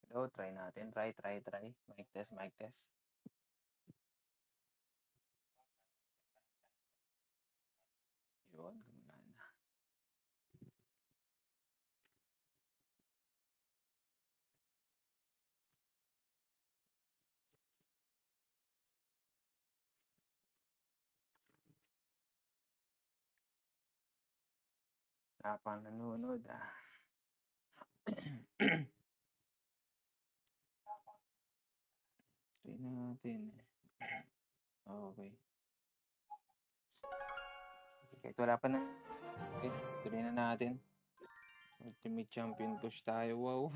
Go, try natin. Try. Mic test. Yun, gumagana. Napang nanonood Try natin. Okay. Kahit wala pa na. Okay, tuloy na natin. Ultimate Champion push tayo. Wow.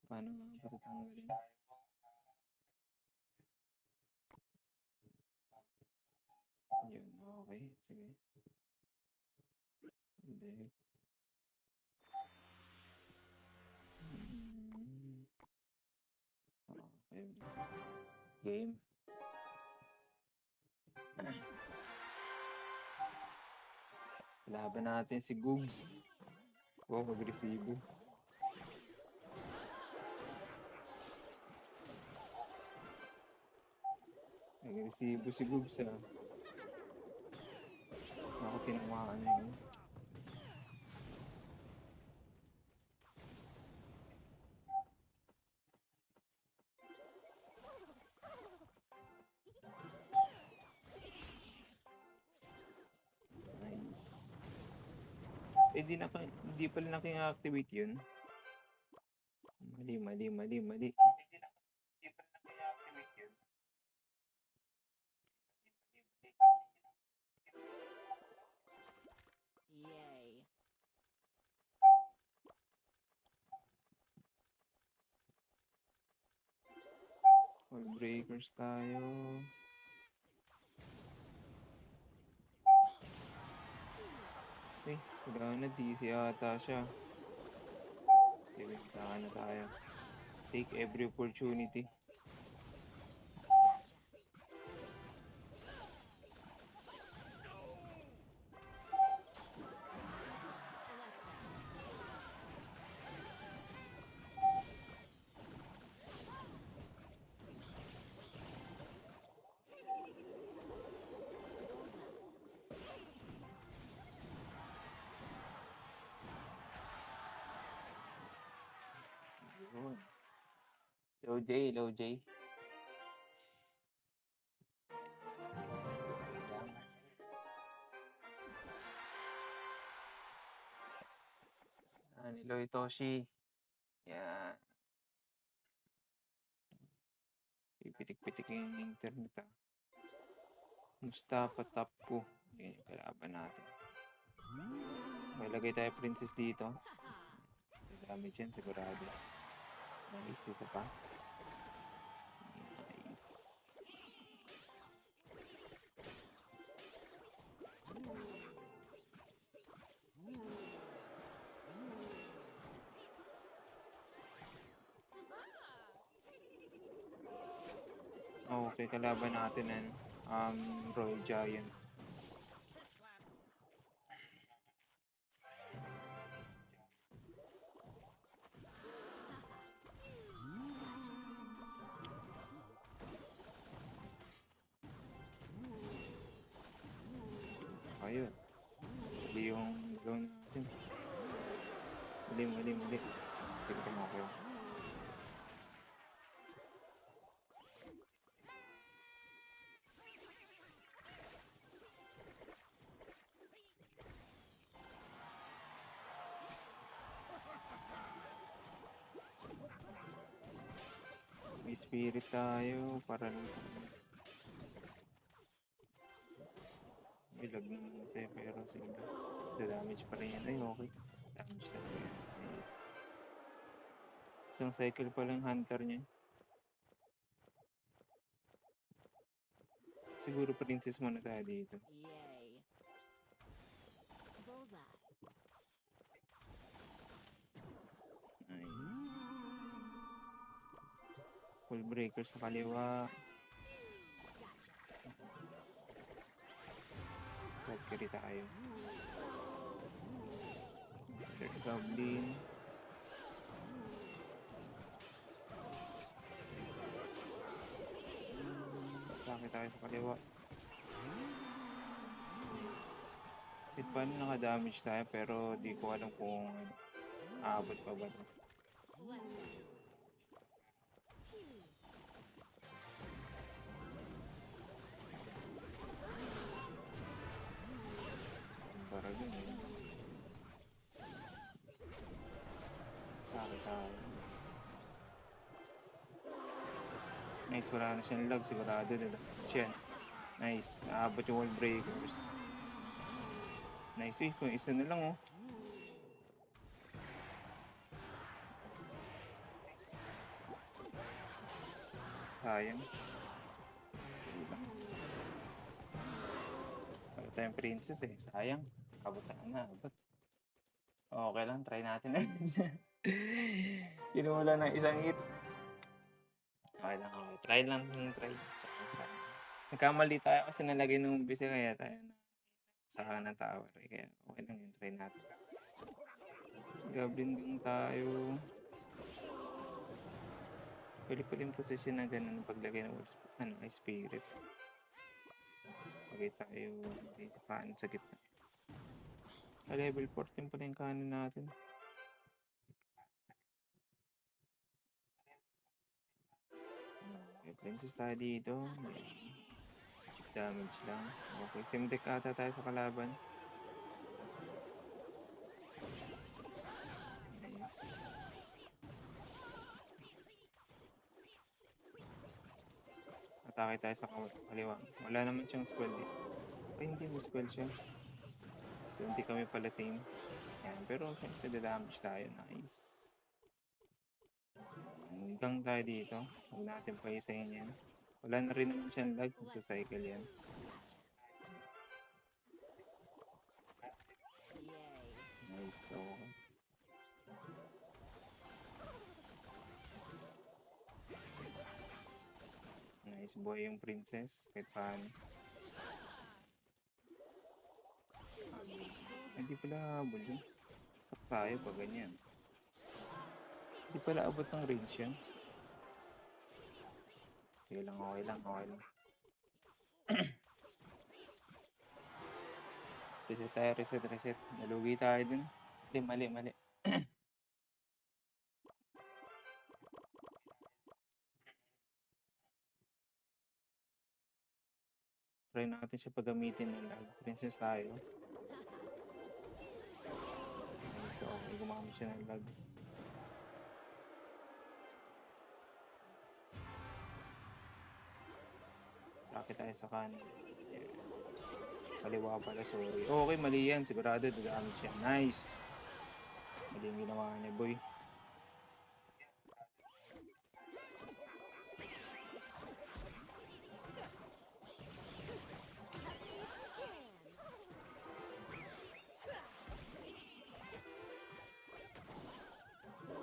Paano nga patatanggalin? Yun, okay. Sige. Hindi. Okay. Game. Laban natin si Googs. Wow, agresibo. Agresibo si Googs Ako tinamaan yun. Nice. Hindi pala naki-activate yun. Mali. Yay. All breakers tayo. Okay, wala na. DC ata siya. Sige, saka na tayo. Take every opportunity. Low J. Niloy Toshi. Yan. Pipitik-pitik yung internet Mustafa top ko. Yan yung kalaban natin. May lagay tayo princess dito. Damage yan sigurado. Nice, isa pa. Nice. Okay, kalaban natin Royal Giant. Ayun. Mali yung gawin natin. Mali. Hindi ko tumakyo. May spirit tayo para lang may lag naman natin pero sige. Damage pa rin yan. Ay, okay. Damage talaga yan. Nice. Isang cycle pa lang hunter niya. Siguro princess muna tayo dito. Yay. Bullseye. Nice. Full breaker sa kaliwa. Red carry tayo. Red Goblin. tayo sa kaliwa. Kahit paano naka-damage tayo pero di ko alam kung aabot pa ba to. Para dun eh. Bakit tayo? Nice, wala na siyang lag. Sigurado nila. Siyan. Nice. Naabot yung wall breakers. Nice eh. Kung isa na lang oh. Sayang. Wala tayong princess eh. Sayang. Abot sana. Abot. Okay lang. Try natin. Kinula ng isang hit. Okay lang. Okay. Try lang. Try. Nagkamali tayo kasi nalagay nung busy kaya tayo na sa kanan ng tower. Eh. Kaya okay lang yun. Try natin. Goblin din tayo. Pwede yung position na ganun paglagay ng spirit. Pagay tayo dito kanan sa gitna. Sa level 14 pala yung kanan natin. Okay, princess tayo dito. Damage lang. Okay, same deck ata tayo sa kalaban. Nice. Atake tayo sa kaliwa. Wala naman siyang spell dito. Ay, hindi mo spell siya. So, hindi kami pala same. Yan. Pero syempre damage tayo. Nice. Hanggang tayo dito. Huwag natin pa isayin yan. Wala na rin naman siyang lag. Sa cycle yan. Nice. Okay. Nice boy yung princess. Kahit paano. Hindi pala habol yun. Sak tayo pa ganyan. Hindi pala abot ng range yan. Okay lang, okay lang, okay lang. Reset tayo, reset. Nalugi tayo dun. Mali. Try natin siya paggamitin ng lag. Princess tayo. So, okay, gumamit siya ng lag. Rocket tayo sa kanan. Yeah. Kaliwa pala, sorry. Okay, mali yan. Sigurado, gagamit siya. Nice! Mali yung ginawa niya, boy.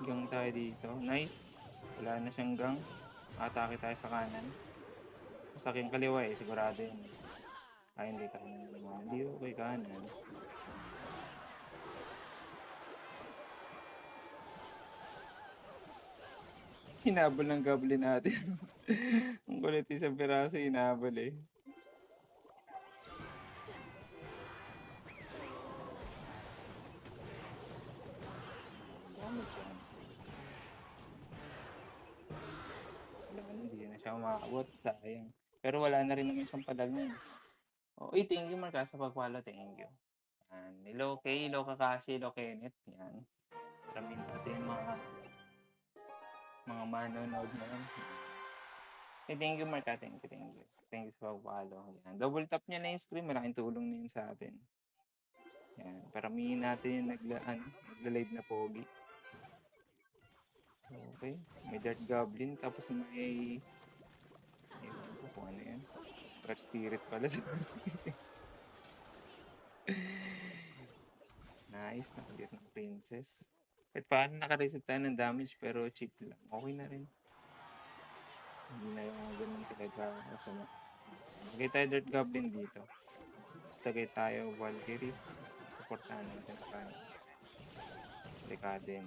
Gang tayo dito. Nice. Wala na siyang gang. Atake tayo sa kanan. Sa aking kaliwa eh. Sigurado yun. Ay, hindi kanan naman. Hindi okay kanan. Hinabol ng goblin natin. Ang kulit isang piraso hinabol eh. Hindi na siya umakabot. Sayang. Pero wala na rin naman siyang padagnan. Oh, thank you Marka sa pagpalo. Thank you. Yan. Hello Kay, hello Kakashi, hello Kenneth. Yan. Maraming natin yung mga manonood na yan. Thank you Marka. Thank you. Thank you sa pagpalo. Yan. Double tap niya na yung screen. Malaking tulong na yun sa atin. Yan. Paramihin natin yung nagla-live na pogi. Okay. May Dark Goblin. Tapos may... Ewan ko kung ano yan. Dark Spirit pala. Nice. Nakalit ng princess. Kahit paano naka-reset tayo ng damage pero cheap lang. Okay na rin. Hindi na yung ganun talaga kasama. Lagay tayo Dirt Goblin dito. Tapos lagay tayo Valkyrie. Supportahan natin sa kanan. Dekadem.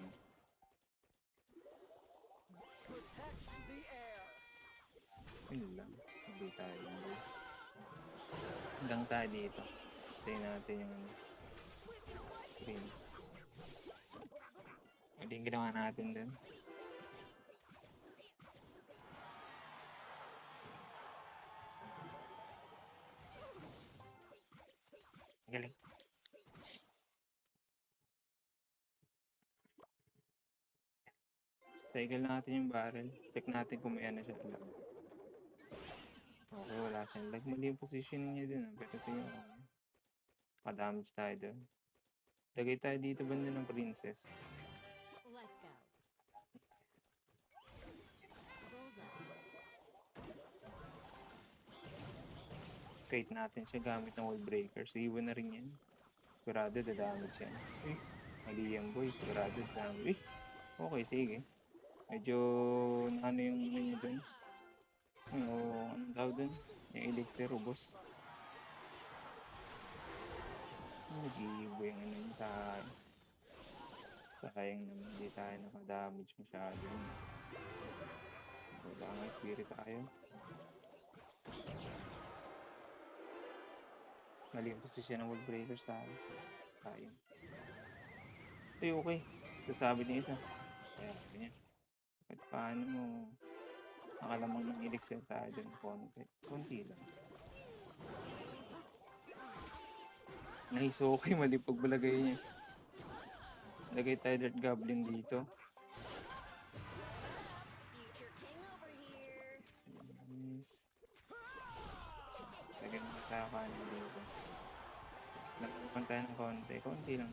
Yun lang. Hindi tayo boys. Hanggang tayo dito. Tayo natin yung prince. Hindi yung ginawa natin dun. Galing. Cycle natin yung barrel. Check natin kung may ano siya alam. Okay, wala siyang lag. Mali yung position niya dun. Pero sige, pa-damage tayo dun. Lagay tayo dito banda ng princess. Let's go. Bullseye. Kite natin siya gamit ng wall breakers. Iwan na rin yan. Sigurado dadamage yan. Uy, mali yan boy. Sigurado dadamage. Uy, okay, sige. Medyo ano yung ano niya dun. Anong tawag dun? Yung elixir, ubos. Nag-iibo yung ano yung tayo. Sayang naman, hindi tayo nakadamage masyado. Wala nga spirit tayo. Mali yung position ng wall breakers tayo. Sayang. Uy, okay. Sasabi niya isa. Kaya ganyan. At paano mo nakalamang ng elixir tayo dun konti. Konti lang. Nice, okay. Mali pagbalagay niya. Lagay tayo dirt goblin dito. Future king over here. Nice. Lagyan mo tayo kanin dito. Nagpupan tayo ng konti. Konti lang.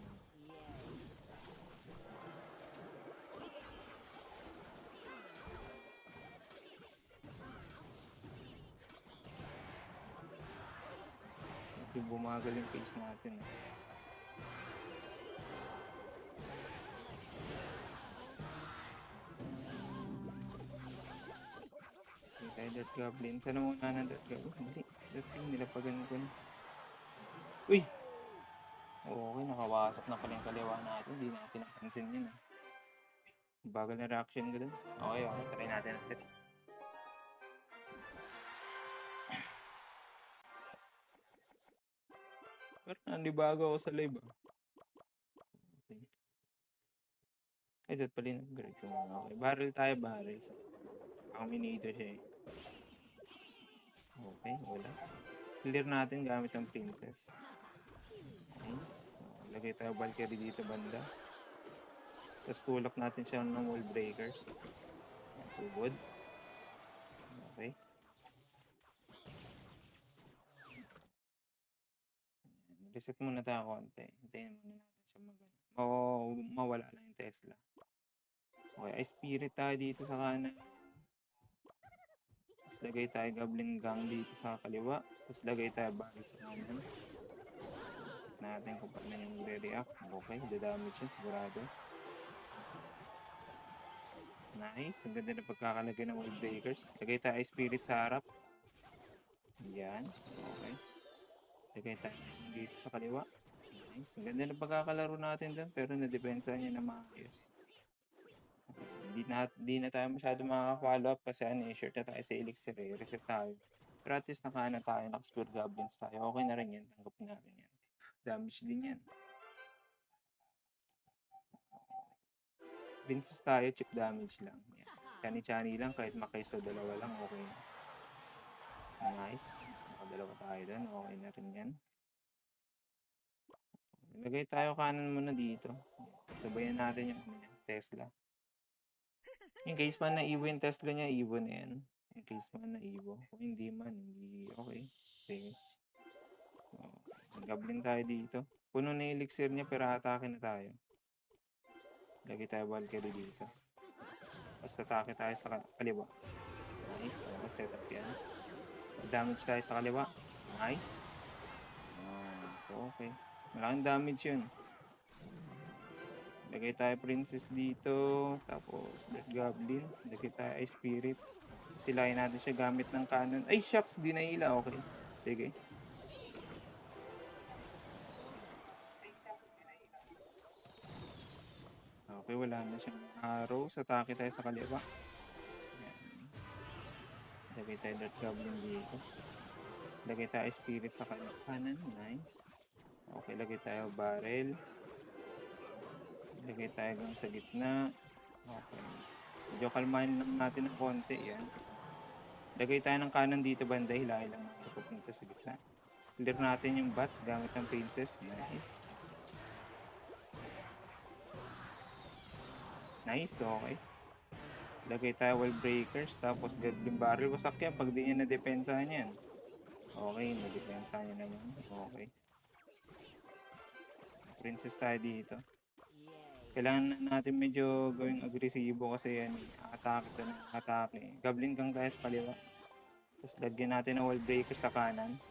Medyo bumagal yung pace natin. Okay tayo dirt goblin. Sana muna ng dirt goblin. Hindi. Dirt goblin nilapagan ko na. Uy! Okay, nakawasak na pala yung kaliwa natin. Hindi natin napansin yun. Bagal na reaction ko dun. Okay, okay. Try natin ulit. Pero nandibago ako sa live. Okay. Ay, dot pala yung upgrade ko. Okay, barrel tayo, barrel. So, ang minito siya eh. Okay, wala. Clear natin gamit ang princess. Nice. Lagay tayo Valkyrie dito banda. Tapos tulak natin siya ng wall breakers. Subod. Okay. Reset muna tayo konti. Hintayin muna natin siya mawala lang yung Tesla. Okay, ay spirit tayo dito sa kanan. Tapos lagay tayo Goblin Gang dito sa kaliwa. Tapos lagay tayo Barrel sa kanan. Natin kung paano yung re-react. Okay, dadamage yan sigurado. Nice, ang ganda na pagkakalagay ng wall breakers. Lagay tayo spirit sa harap. Yan, okay. Lagay tayo dito sa kaliwa. Nice, ang ganda na pagkakalaro natin doon. Pero nadepensa niya na maayos. Di na tayo masyado makaka-follow up kasi short na tayo sa elixir eh. Reset tayo. Pero at least nakaana tayo, naka-spear goblins tayo. Okay na rin yan. Tanggapin natin yan. Damage din yan. Princess tayo, chip damage lang. Yan. Chani-chani lang, kahit makaiso dalawa lang, okay na. Nice. Nakadalawa tayo dun, okay na rin yan. Lagay tayo kanan muna dito. Sabayan natin yung Tesla. In case man na-evo yung Tesla niya, evo na yan. In case man na-evo. Kung hindi man, hindi okay. Sige. Goblin tayo dito. Puno na yung elixir niya pero atake na tayo. Lagay tayo Valkyrie dito. Basta atake tayo sa kaliwa. Nice. Okay, set up yan. Damage tayo sa kaliwa. Nice. Nice. Okay. Malaking damage yun. Lagay tayo princess dito. Tapos Death Goblin. Lagay tayo Ice Spirit. Silayin natin siya gamit ng cannon. Ay, shucks. Di naila. Okay. Sige. Okay, wala na siyang arrows. Atake tayo sa kaliwa. Ayan. Lagay tayo Dart Goblin dito. Tapos lagay tayo Spirit sa kanan. Nice. Okay, lagay tayo Barrel. Lagay tayo hanggang sa gitna. Okay. Medyo kalmahin lang natin ng konti. Yan. Lagay tayo ng kanan dito banda. Hilahin lang natin papunta sa gitna. Clear natin yung bats gamit ng Princess. Nice. Nice. Okay. Lagay tayo Wall Breakers. Tapos Goblin Barrel. Wasak yan pag di niya na-depensahan yan. Okay. Na-depensahan niya naman. Okay. Princess tayo dito. Kailangan natin medyo gawing agresibo kasi yan, atake to ng atake. Goblin Gang tayo sa kaliwa. Tapos lagyan natin ng wall breaker sa kanan.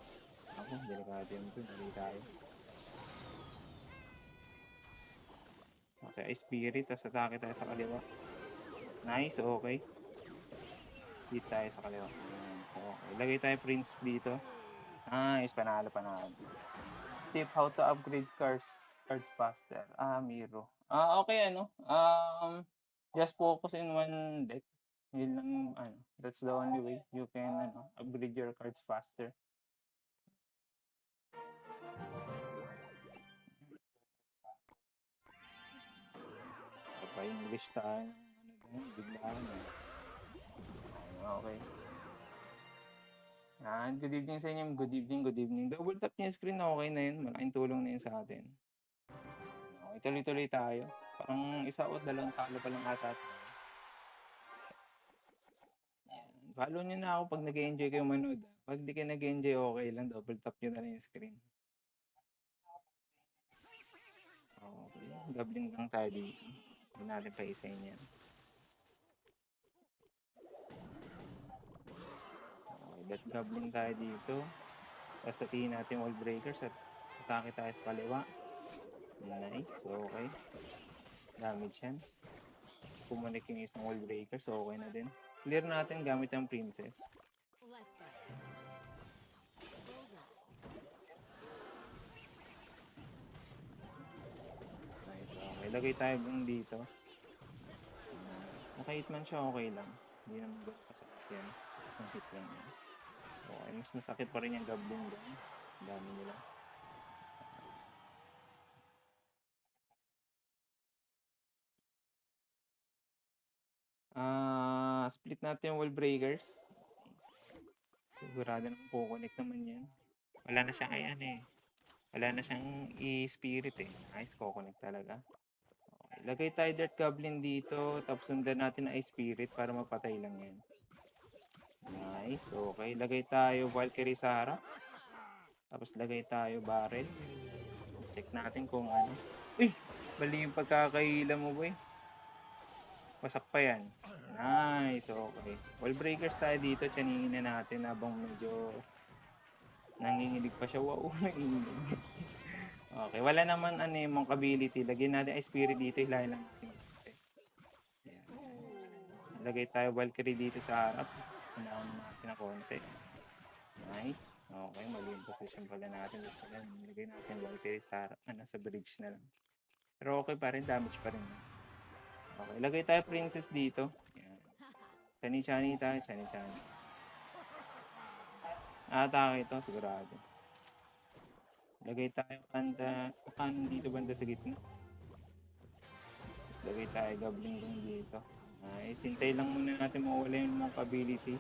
Ako, delikado yun ito. Dali tayo. Okay, spirit. Tapos atake tayo sa kaliwa. Nice, okay. Hit tayo sa kaliwa. So, okay. Lagay tayo princess dito. Nice, panalo. Tip how to upgrade cards faster. Miro. Okay, just focus in one deck. Yun lang, that's the only way you can, upgrade your cards faster. Pa-English tayo. Biglaan eh. Okay. Good evening sa inyo. Good evening. Double tap niyo yung screen, okay na yun. Malaking tulong na yun sa atin. Okay, tuloy-tuloy tayo. Parang isa o dalawang talo pa lang ata tayo. Follow nyo na ako pag nag-enjoy kayo manood. Pag di kayo nag-enjoy, okay lang. Double tap nyo na lang yung screen. Okay. Doubling lang tayo dito. Hindi natin pa isayin yan. Okay. Let doubling tayo dito. Tapos satiin natin wall breakers at atake tayo sa kaliwa. Nice. Okay. Damage yan. Pumunik yung isang wall breakers. Okay na din. Clear natin gamit ang princess. Let's go. Nice. Okay. Lagay tayo dito. Naka-hit man siya, okay lang. Hindi naman gano'n kasakit yan. Isang hit lang yan. Okay, mas masakit pa rin yung Goblin Gang. Ang dami nila. Split natin yung wall breakers. Sigurado naman connect naman yan. Wala na siyang Wala na siyang i-spirit eh. Nice, connect talaga. Okay, lagay tayo Dirt Goblin dito. Tapos sundan natin ang spirit para mapatay lang yan. Nice, okay. Lagay tayo Valkyrie sa harap. Tapos lagay tayo Barrel. Check natin kung ano. Uy! Bali yung pagkakaila mo, boy. Wasak pa yan. Nice, okay. Wall breakers tayo dito. Tsaningin na natin habang medyo nanginginig pa siya. Wow, nanginginig. Okay, wala naman mong ability. Lagyan natin ay spirit dito. Hilahin lang natin. Okay. Ayan. Lagay tayo Valkyrie dito sa harap. Hinahan natin na konti. Nice. Okay, mali yung position pala natin. Lagay natin Valkyrie sa harap. Nasa bridge na lang. Pero okay pa rin. Damage pa rin. Okay, lagay tayo princess dito. Ayan. Chani-chani tayo. Chani-chani. Atake ito, sigurado. Lagay tayo kanan dito banda sa gitna. Tapos lagay tayo Goblin Gang dito. Nice. Hintay lang muna natin mawala yung mga ability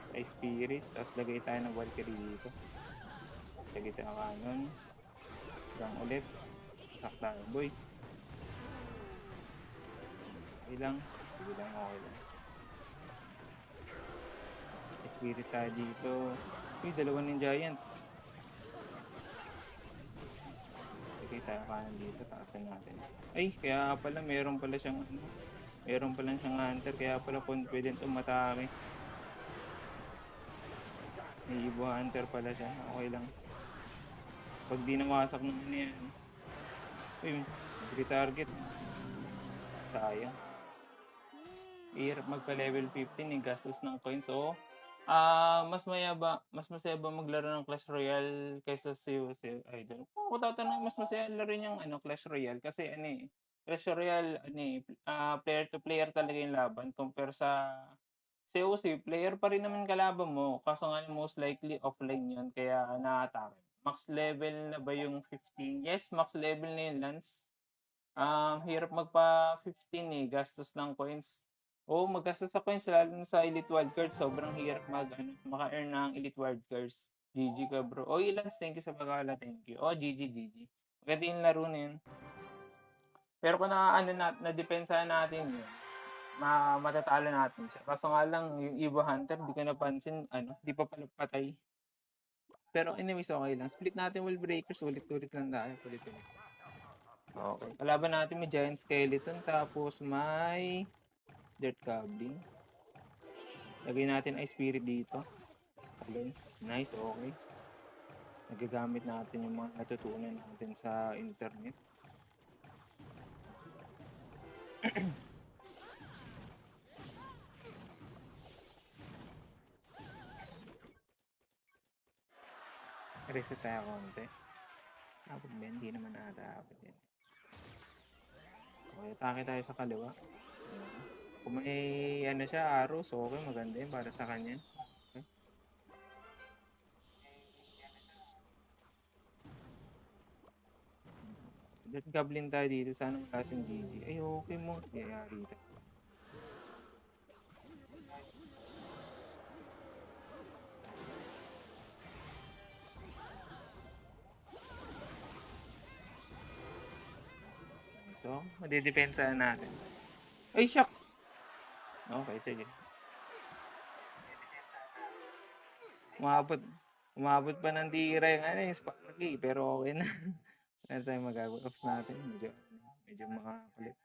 sa spirit. Tapos lagay tayo ng Valkyrie dito. Tapos lagay tayo kanon. Gang ulit. Masak tayo, boy. Okay lang. Sige lang, okay lang. Spirit tayo dito. Uy, dalawa ng giant. Lagay tayo kanan dito. Taasan natin. Ay, kaya pala meron pala siyang meron pala siyang hunter. Kaya pala confident umatake. May Evo hunter pala siya. Okay lang. Pag di nawasak ng yan. Uy, mag-retarget. Sayang. Hirap magpa-level 15 gastos ng coins. So, mas masaya ba maglaro ng Clash Royale kaysa si Idol? Kung tatanong, mas masaya laro yung Clash Royale kasi Clash Royale player to player talaga yung laban compare sa Si OC, player pa rin naman kalaban mo, kaso nga most likely offline yun, kaya na-atake. Max level na ba yung 15? Yes, max level na yun, Lance. Hirap magpa 15 eh, gastos ng coins. Oo, maggastos sa coins, lalo na sa Elite Wildcards, sobrang hirap maka-earn ng Elite Wildcards. GG ka bro. Oh, Lance, thank you sa pag-ala, thank you. Oh, GG. Maganda yung laro na yun. Pero kung na-depensahan natin yun, matatalo natin siya. Kaso nga lang, yung Evo Hunter, di ko napansin, di pa pala patay. Pero anyways, okay lang. Split natin Wall Breakers, ulit-ulit lang tayo. Ulit-ulit. Okay. Kalaban natin may Giant Skeleton, tapos may Dirt Goblin. Lagay natin Ice Spirit dito. Okay. Nice, okay. Nagagamit natin yung mga natutunan natin sa internet. Reset tayo konti. Dapat ba? Hindi naman dapat yan. Okay, atake tayo sa kaliwa. Kung may siya, arrows, okay, maganda yun para sa kanya. Okay. Dirt Goblin tayo dito. Sana wala siyang GG. Ay, okay mo. Yayari ito. So, madidepensahan natin. Ay, shucks! Okay, sige. Umabot pa ng tira yung Sparky, pero okay na. Wala tayong magagawa. Off natin. Medyo makakulit.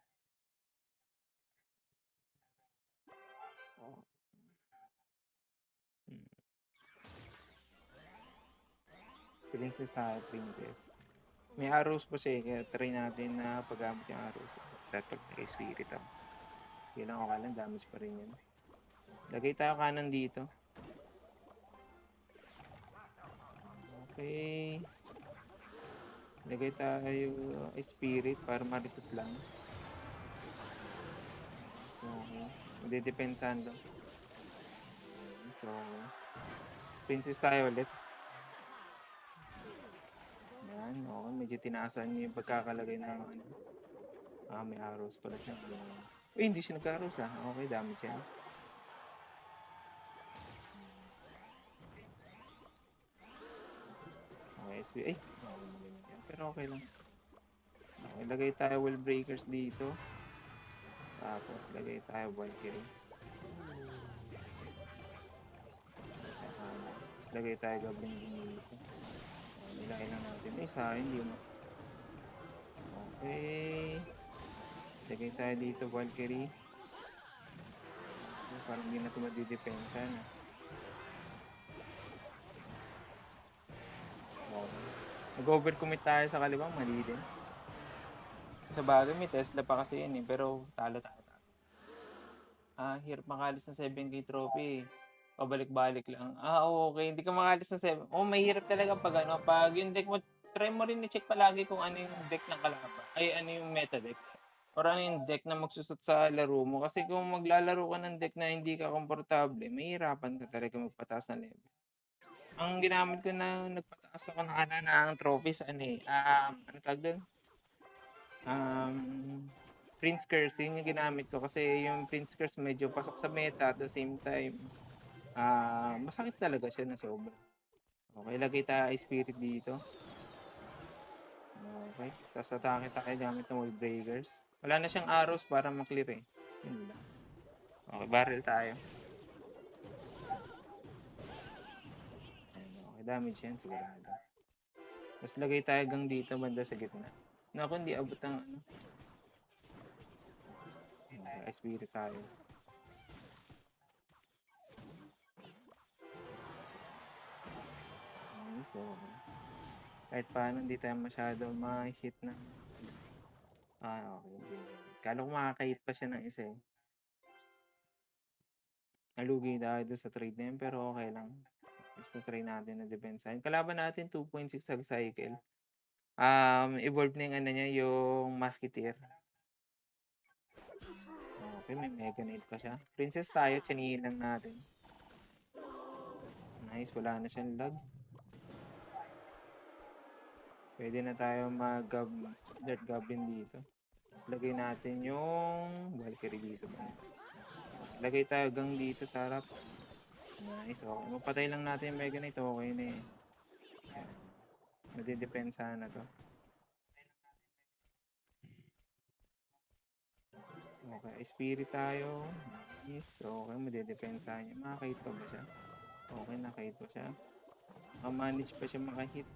Oh. Princess tayo, princess. May arrows pa siya, kaya try natin na paggamit yung arrows. Dapat nag-spirit ako. Hindi lang okay lang, damage pa rin yun. Lagay tayo kanan dito. Okay. Lagay tayo spirit para ma-reset lang. So, okay. Madidepensahan doon. So, princess tayo ulit. Yan, okay. Medyo tinaasan niyo yung pagkakalagay ng may arrows pala siya. Hindi siya nagka-arrows Okay, damage yan. Okay, SP. Pero okay lang. Okay, lagay tayo wall breakers dito. Tapos, lagay tayo Valkyrie. Tapos, lagay tayo Goblin dito. Nilagay lang natin. Sa akin, hindi mo. Okay. Lagay tayo dito Valkyrie. Parang hindi na ito madidepensa na. Okay. Nag-overcommit tayo sa kaliwa, mali din. Sa bagay, may Tesla pa kasi yun pero talo tayo. Hirap makalis ng 7K trophy. Pabalik-balik lang. Okay. Hindi ka makalis ng 7. Mahirap talaga pag yung deck mo, try mo rin i-check palagi kung ano yung deck ng kalaban. Ay, ano yung meta decks. Or ano yung deck na magsusot sa laro mo. Kasi kung maglalaro ka ng deck na hindi ka komportable, mahirapan ka talaga magpataas ng level. Ang ginamit ko na nagpataas ako ng trophies, ano tawag doon? Prince Curse, yun yung ginamit ko kasi yung Prince Curse medyo pasok sa meta at the same time masakit talaga siya na sobra. Okay, lagay tayo spirit dito. Okay, tapos atake tayo gamit ng wall breakers. Wala na siyang arrows para maklear Yun lang. Okay, barrel tayo. Okay, damage yan sigurado. Tapos lagay tayo hanggang dito banda sa gitna. Naku, hindi abot ang spirit tayo. So, kahit paano hindi tayo masyado ma-hit na. Okay. Kala ko makaka-hit pa siya ng isa Nalugi tayo doon sa trade na yun, pero okay lang. Gusto try natin na depensahin. Kalaban natin 2.6 cycle. Evolve na yung niya, yung Musketeer. Okay, may Mega Knight pa siya. Princess tayo, chinihin lang natin. Nice, wala na siyang lag. Pwede na tayo Dirt Goblin dito. Tapos lagay natin yung Valkyrie dito. Lagay tayo gang dito sa harap. Nice, okay. Mapatay lang natin yung Mega Knight, okay na eh. Yan. Madidepensa na to. Okay, Spirit tayo. Nice, okay. Madidepensa niya. Makakahit pa ba siya? Okay, nakahit pa siya. Manage pa siya makahit.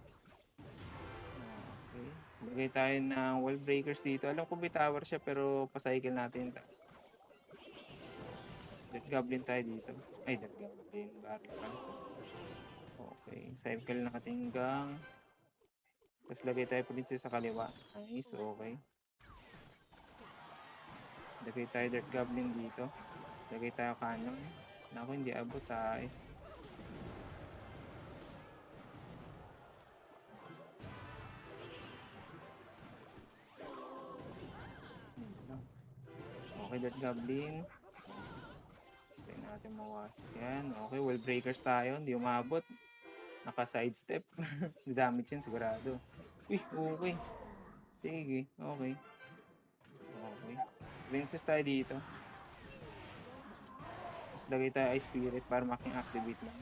Okay. Lagay tayo ng wall breakers dito. Alam ko may tower siya pero pacycle natin. Death Goblin tayo dito. Ay, Death Goblin. Barrel pala. Okay. Cycle natin gang. Tapos lagay tayo princess sa kaliwa. Nice. Okay. Lagay tayo Death Goblin dito. Lagay tayo cannon. Naku, hindi abot tayo. Okay, Death Goblin. Try natin mawasak yan. Okay, wall breakers tayo. Hindi umabot. Naka-sidestep. Damage yan sigurado. Uy, okay. Sige, okay. Okay. Princess tayo dito. Tapos lagay tayo Ice Spirit para making activate lang.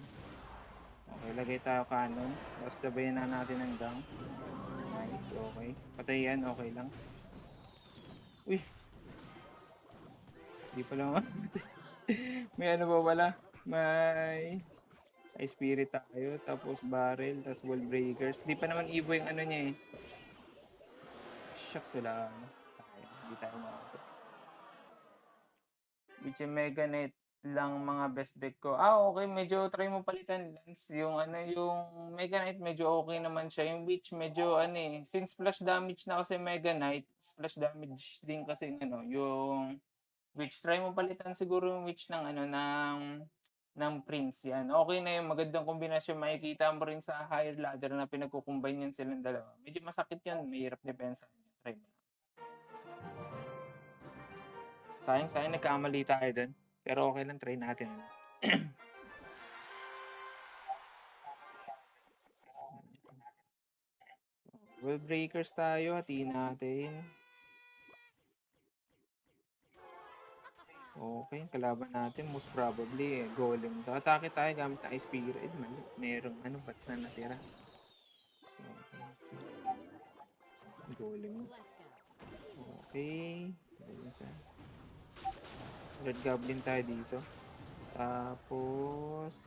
Okay, lagay tayo cannon. Tapos sabayan na natin ng gang. Nice, okay. Patay yan, okay lang. Uy! Di pala may ano pa pala? May Ice Spirit tayo, tapos barrel, tapos wall breakers. Di pa naman Evo yung ano niya eh. Shucks, wala ano. Hindi tayo makakot. Which yung Mega Knight lang mga best deck ko. Okay, medyo try mo palitan Lance. Yung ano, yung Mega Knight medyo okay naman siya. Yung Witch medyo ano eh, since splash damage na kasi Mega Knight, splash damage din kasi ano, yung Witch. Try mo palitan siguro yung Witch ng ano, ng Prince yan. Okay na yung magandang kombinasyon. Makikita mo rin sa higher ladder na pinagkukumbine yan silang dalawa. Medyo masakit yan, mahirap depensa. Try mo. Sayang, nagkamali tayo dun. Pero okay lang, try natin. Wall breakers tayo, hatiin natin. Okay, kalaban natin most probably golem. Atake tayo gamit ng Ice Spirit. Mali, merong ano, bats na natira. Okay. Golem. Okay. Red Goblin tayo dito. Tapos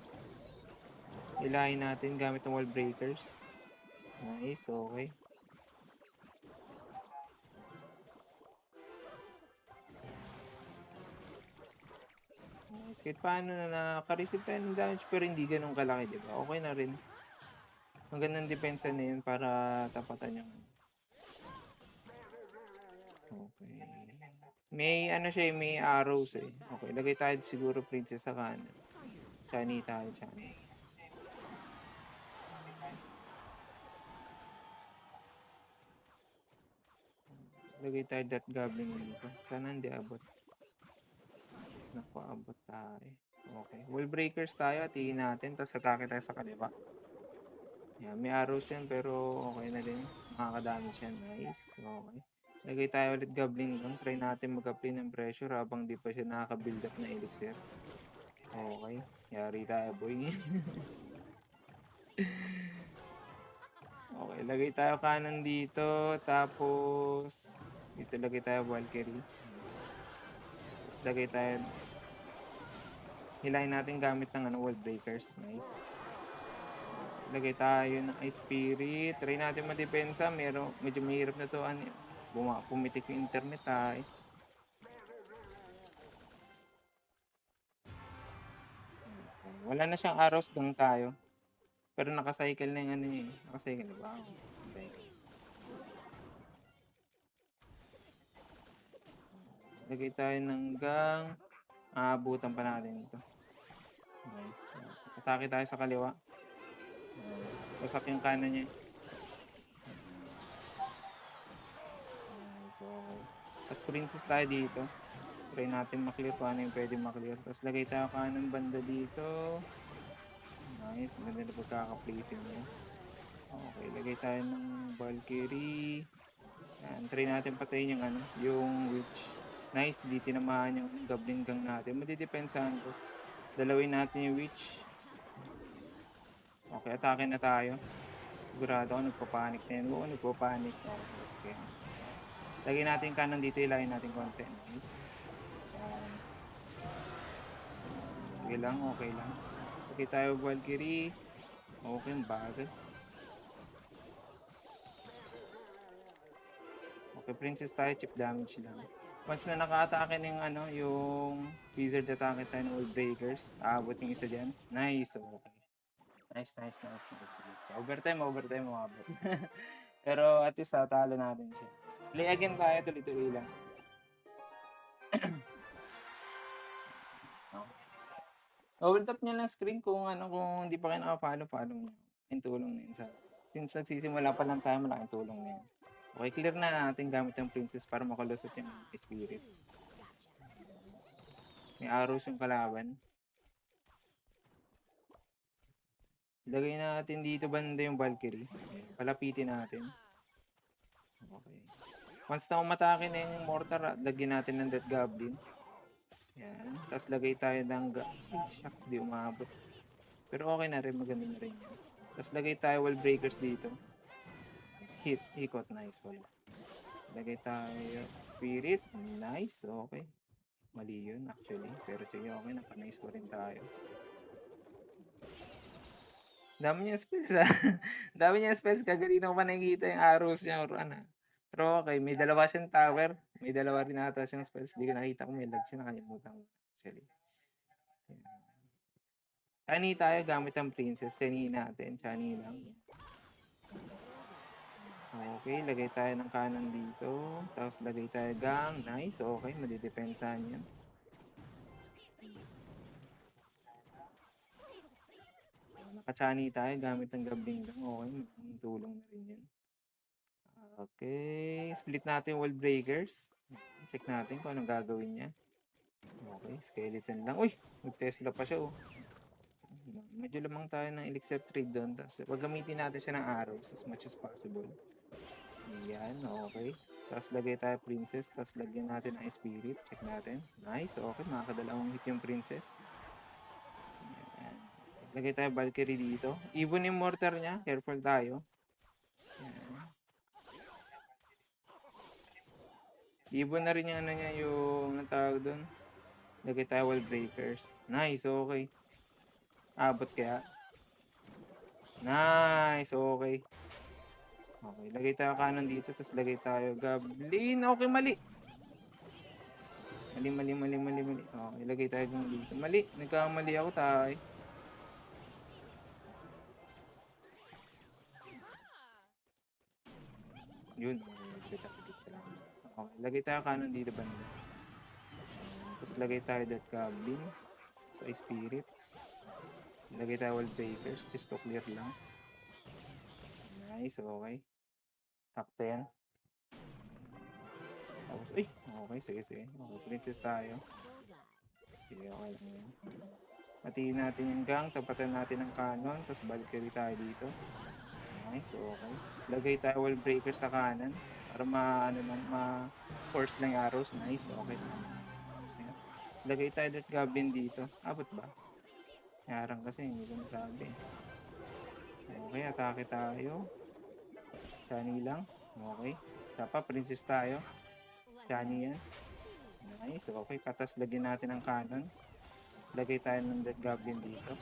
ilahin natin gamit ng wall breakers. Nice, okay. Nice. Kahit paano na naka-receive tayo ng damage pero hindi ganun kalaki, di ba? Okay na rin. Ang gandang depensa na yun para tapatan yung okay. May ano siya, may arrows eh. Okay, lagay tayo siguro princess sa kanan. Chani tayo, chani. Lagay tayo Death Goblin dito. Sana hindi abot. Naku, abot tayo. Okay. Wall breakers tayo, hatiin natin. Tapos atake tayo sa kaliwa. Yeah, may arrows yan pero okay na din. Makakadamage yan. Nice. Okay. Lagay tayo ulit Goblin doon. Try natin mag-apply ng pressure habang di pa siya nakaka-build up na elixir. Okay. Yari tayo, boy. Okay. Lagay tayo kanan dito. Tapos dito lagay tayo Valkyrie. Tapos lagay tayo. Hilahin natin gamit ng wall breakers. Nice. Lagay tayo ng Ice Spirit. Try natin madepensa. Medyo mahirap na to. Pumitik yung internet ay. Wala na siyang arrows doon tayo. Pero nakacycle na yung ano niya. Nakacycle na ba? Nakacycle. Lagay tayo ng gang. Aabutan pa natin ito. Nice. Atake tayo sa kaliwa. Nice. Wasak yung kanan niya. Nice. Okay. Tapos princess tayo dito. Try natin maklear kung ano yung pwede maklear. Tapos lagay tayo kanan banda dito. Nice. Ganda na pagkaka-placing niya. Okay, lagay tayo ng Valkyrie. Yan, try natin patayin yung ano, yung witch. Nice, di tinamaan yung goblin gang natin. Madidepensahan ko. Dalawin natin yung witch. Okay, atake na tayo. Sigurado ako nagpapanik na yan. Oo, nagpapanik. Okay. Lagyan natin yung kanan dito, ilayin natin konti. Nice. Yan. Okay lang, okay lang. Okay tayo, Valkyrie. Okay, ang bagay. Okay, princess tayo, chip damage lang. Once na naka-atake ng ano, yung wizard atake tayo ng World Breakers, aabot yung isa dyan. Nice, okay. Nice. Overtime, umabot. Pero at least talo natin siya. Play again tayo, tuloy-tuloy lang. Hold up niya lang screen kung ano, kung hindi pa kayo naka-follow niyo. Yung tulong na yun sa... Since nagsisimula pa lang tayo, malaking tulong na yun. Okay, clear na natin gamit ang princess para makalusot yung spirit. May arrows yung kalaban. Lagay natin dito banda yung Valkyrie. Palapitin natin. Okay. Once na umatake na yung mortar, lagyan natin ng Death Goblin. Yan. Tapos lagay tayo ng... Shucks, di umabot. Pero okay na rin, maganda na rin yan. Tapos lagay tayo wall breakers dito. Hit, ikot, nice, wala. Lagay tayo spirit, nice, okay. Mali yun actually, pero sige, okay, naka-nice ko rin tayo. Dami niya spells ah. Dami niya spells, kagalina ko pa nakikita yung arrows niya or ano. Pero okay, may dalawa siyang tower, may dalawa rin ata siyang spells, hindi ko nakita kung may lag siya, nakalimutan ko actually. Chani tayo gamit ang princess, chani natin, chani lang. Okay, lagay tayo ng kanan dito. Tapos lagay tayo gang. Nice, okay. Madidepensahan yan. Nakachani tayo gamit ng gabling gang. Okay, magandang tulong na rin yan. Okay, split natin wall breakers. Check natin kung anong gagawin niya. Okay, skeleton lang. Uy, mag-Tesla pa siya oh. Medyo lamang tayo ng elixir trade doon. Tapos pag gamitin natin siya ng arrows as much as possible. Yan, okay. Tapos lagay tayo princess, tapos lagyan natin ng spirit. Check natin. Nice, okay. Makakadalawang hit yung princess. Yan. Lagay tayo Valkyrie dito. Even yung mortar niya, careful tayo. Yan. Even na rin yung ano niya, yung natawag doon. Lagay tayo wall breakers. Nice, okay. Abot kaya. Nice, okay. Okay, lagay tayo kanan dito, tapos lagay tayo goblin. Okay, mali. Mali. Okay, lagay tayo dito. Mali, nagkamali ako tayo. Yun, okay, lagay tayo kanan dito banda. Tapos lagay tayo that goblin sa spirit. Lagay tayo wall breakers just to clear lang. Nice, okay. Sakto yan. Tapos, ay, okay, sige. Okay, princess tayo. Sige, okay lang yan. Patiin natin yung gang, tapatan natin ang cannon, tapos Valkyrie tayo dito. Nice, okay. Lagay tayo wall breaker sa kanan para ma-force lang yung arrows. Nice, okay. Lagay tayo that goblin dito. Abot ba? Yarang kasi, hindi ko nasabi. Okay, atake tayo. Chani lang. Okay. Sapa, princess tayo. Chani yan. Nice, okay. Katas lagyan natin ang cannon. Lagay tayo ng that goblin dito.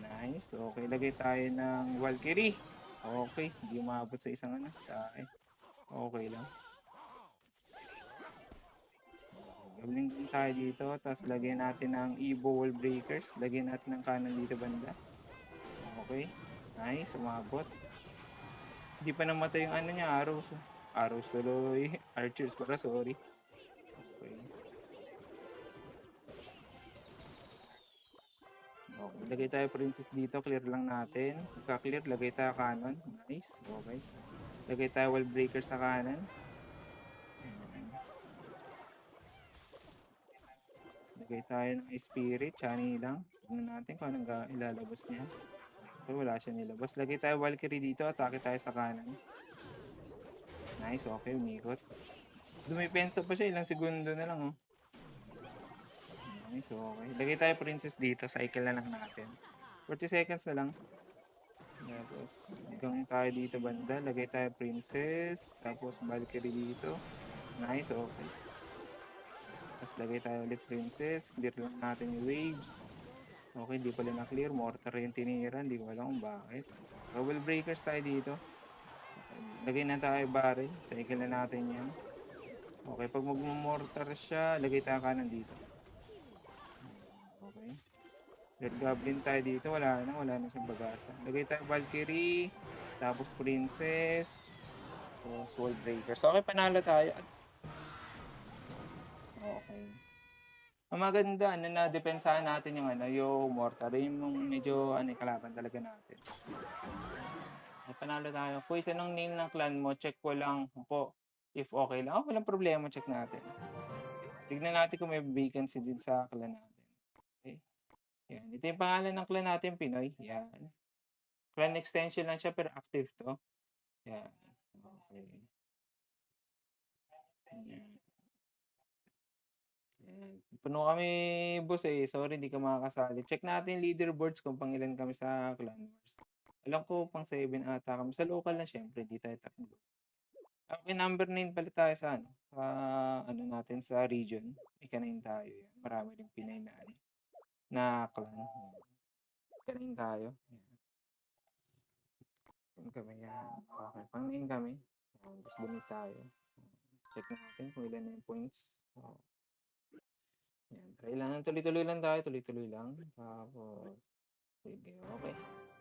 Nice, okay. Lagay tayo ng Valkyrie. Okay, hindi umabot sa isang ano. Okay lang. Gawin din tayo dito, tapos lagyan natin ng Evo Wall Breakers. Lagyan natin ng kanan dito banda. Okay, nice, umabot. Hindi pa namatay yung ano niya, arrows. Arrows tuloy, archers para, sorry. Okay. Okay, lagay tayo princess dito, clear lang natin. Pagka-clear, lagay tayo kanon. Nice, okay. Lagay tayo wall breaker sa kanan. Lagay tayo ng spirit, Chani lang. Tignan natin kung anong ilalabas niya. So, wala siya nilabas. Lagay tayo Valkyrie dito, atake tayo sa kanan. Nice, okay, umikot. Dumipensa pa siya, ilang segundo na lang, oh. Nice, okay. Lagay tayo princess dito, cycle na lang natin. 40 seconds na lang. Tapos, hanggang tayo dito banda, lagay tayo princess, tapos Valkyrie dito. Nice, okay. Tapos lagay tayo ulit princess, clear lang natin yung waves. Okay, di pala na-clear, mortar yung tinira, hindi ko alam kung bakit. Trouble breakers tayo dito. Lagay na tayo barrel, cycle na natin yan. Okay, pag mag-mortar siya, lagay tayo kanan dito. Okay. Red Goblin tayo dito, wala na siyang bagasa. Lagay tayo Valkyrie, tapos Princess, tapos Wall Breakers. Okay, panalo tayo. Okay. Ang maganda, na depensahan natin yung yung mortar, yung medyo kalaban talaga natin. Ay, panalo tayo. Kuis, anong name ng clan mo? Check ko lang po if okay lang. Oh, walang problema, check natin. Tignan natin kung may vacancy din sa clan natin. Okay. Yan. Ito yung pangalan ng clan natin, Pinoy. Yan. Clan extension lang siya pero active to. Yan. Okay. Yan. Yan. Puno kami, boss eh. Sorry, hindi ka makakasali. Check natin leaderboards kung pang ilan kami sa Clan Wars. Alam ko pang 7 ata kami. Sa local na syempre, di tayo tatlo. Okay, number 9 pala tayo sa sa natin sa region. Ika-9 tayo. Yan. Marami rin Pinay na clan. Ika-9 tayo. Yan. Yan kami yan. Okay, pang 9 kami. Yan. Tapos bumi tayo. Check natin kung ilan na yung points. So, yan. Try lang. Tuloy-tuloy lang tayo. Tuloy-tuloy lang. Tapos, sige, okay.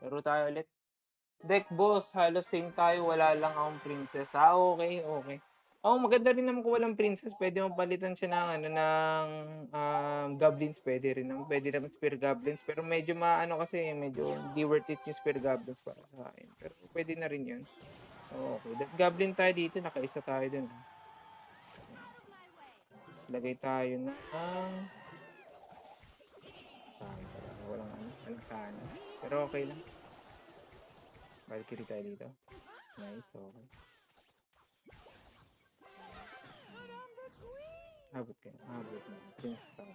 Laro tayo ulit. Deck boss, halos same tayo, wala lang akong princess. Okay, okay. Oh, maganda rin naman kung walang princess, pwede mo palitan siya ng goblins, pwede rin naman, pwede naman spear goblins, pero medyo kasi, medyo hindi worth it yung spear goblins para sa akin. Pero pwede na rin 'yun. Okay, goblin tayo dito, nakaisa tayo dun. Tapos lagay tayo ng sayang pala, walang kanan. Pero okay lang. Valkyrie tayo dito. Nice, okay. Abot ka. Abot na. Princess tayo.